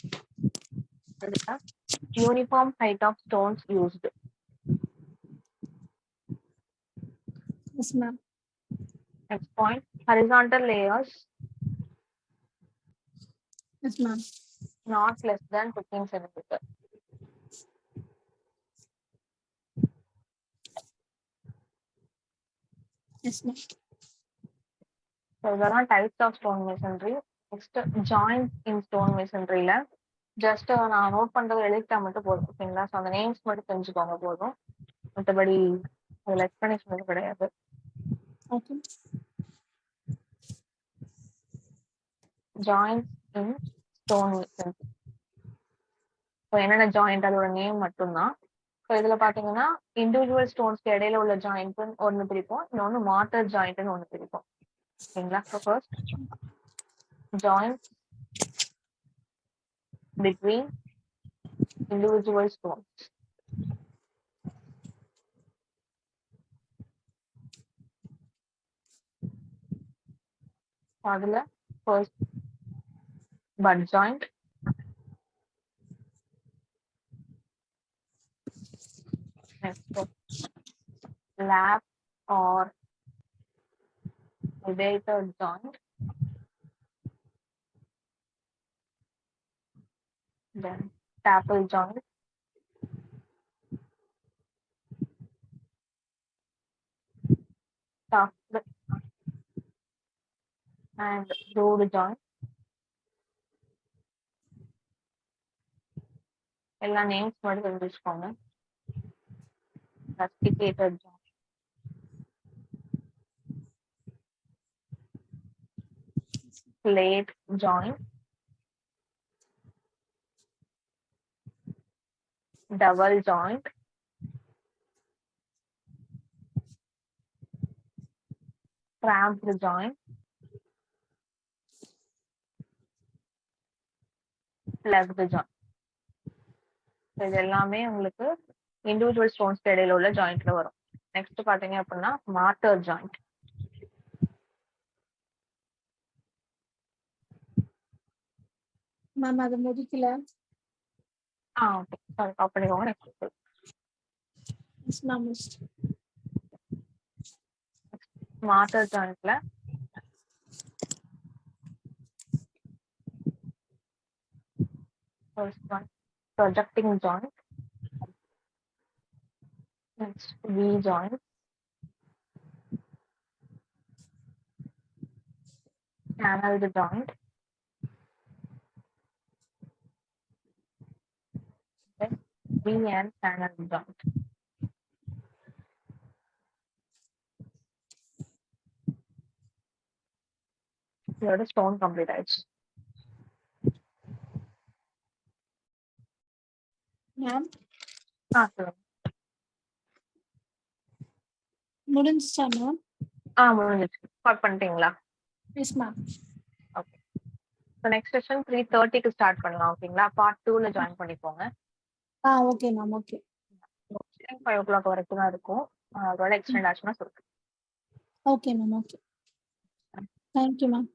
அதுதான் uniform height of stones used. Yes, ma'am. Next point, horizontal layers Yes, ma'am. not less than 15 centimeter. Yes, ma'am. So இதெல்லாம் types of stone masonry. Next, joints in stone masonry ல just நான் note பண்றது எழுதிட்டா மட்டும் போதும். ஓகேங்களா? So அந்த names மட்டும் தெரிஞ்சுக்கோங்க போதும். மற்றபடி அதுல எக்ஸ்பிளனேஷன் எதுவும் கிடையாது. Okay. Joints in stone masonry. So என்னென்ன ஜாயிண்ட் அதோட நேம் மட்டும்தான். ஸோ இதுல பாத்தீங்கன்னா இண்டிவிஜுவல் ஸ்டோன்ஸ்க்கு இடையில உள்ள ஜாயிண்ட் ஒன்னு பிரிப்போம், இன்னொன்னு மார்டர் ஜாயிண்ட்னு ஒன்னு பிரிப்போம். ஓகேங்களா? So first joint between individual stones. அதுல first butt joint, next lap or levator joint, then staple joint, tuft and grooved joint. எல்லா நேம்ஸ் மட்டும் தெரிஞ்சுக்கோங்க. rusticated joint, plate joint, double joint, cramped joint, plugged joint. இது எல்லாமே உங்களுக்கு individual ஸ்டோன்ஸ்க்கு இடையில உள்ள ஜாயிண்ட்ல வரும். நெக்ஸ்ட் பாத்தீங்க அப்படின்னா மார்டர் ஜாயிண்ட். Ma'am, அது முடிக்கல. ஓகே, சாரி, ஸ்டாப் பண்ணிக்கோங்க. Next Yes, ma'am. மார்டர் ஜாயிண்ட்ல first one projecting joint, next V joint, channeled joint, then V and channeled joint. இதோட ஸ்டோன் கம்ப்ளீட் ஆயிடுச்சு. Ma'am, சொல்லுங்க. முடிஞ்சுச்சா மேம்? முடிஞ்சிச்சு. ஸ்டார்ட் பண்ணிட்டீங்களா? Yes ma'am. Okay. So next session 3:30க்கு start பண்ணலாம். ஓகேங்களா? பார்ட் 2ல ஜாயின் பண்ணிக்கோங்க. Okay ma'am. ஓகே. 5 o'clock வரைக்கும் தான் இருக்கும். அதோட எக்ஸ்டெண்ட் ஆச்சுன்னா சொல்லுங்க. Okay ma'am. Okay. Thank you ma'am.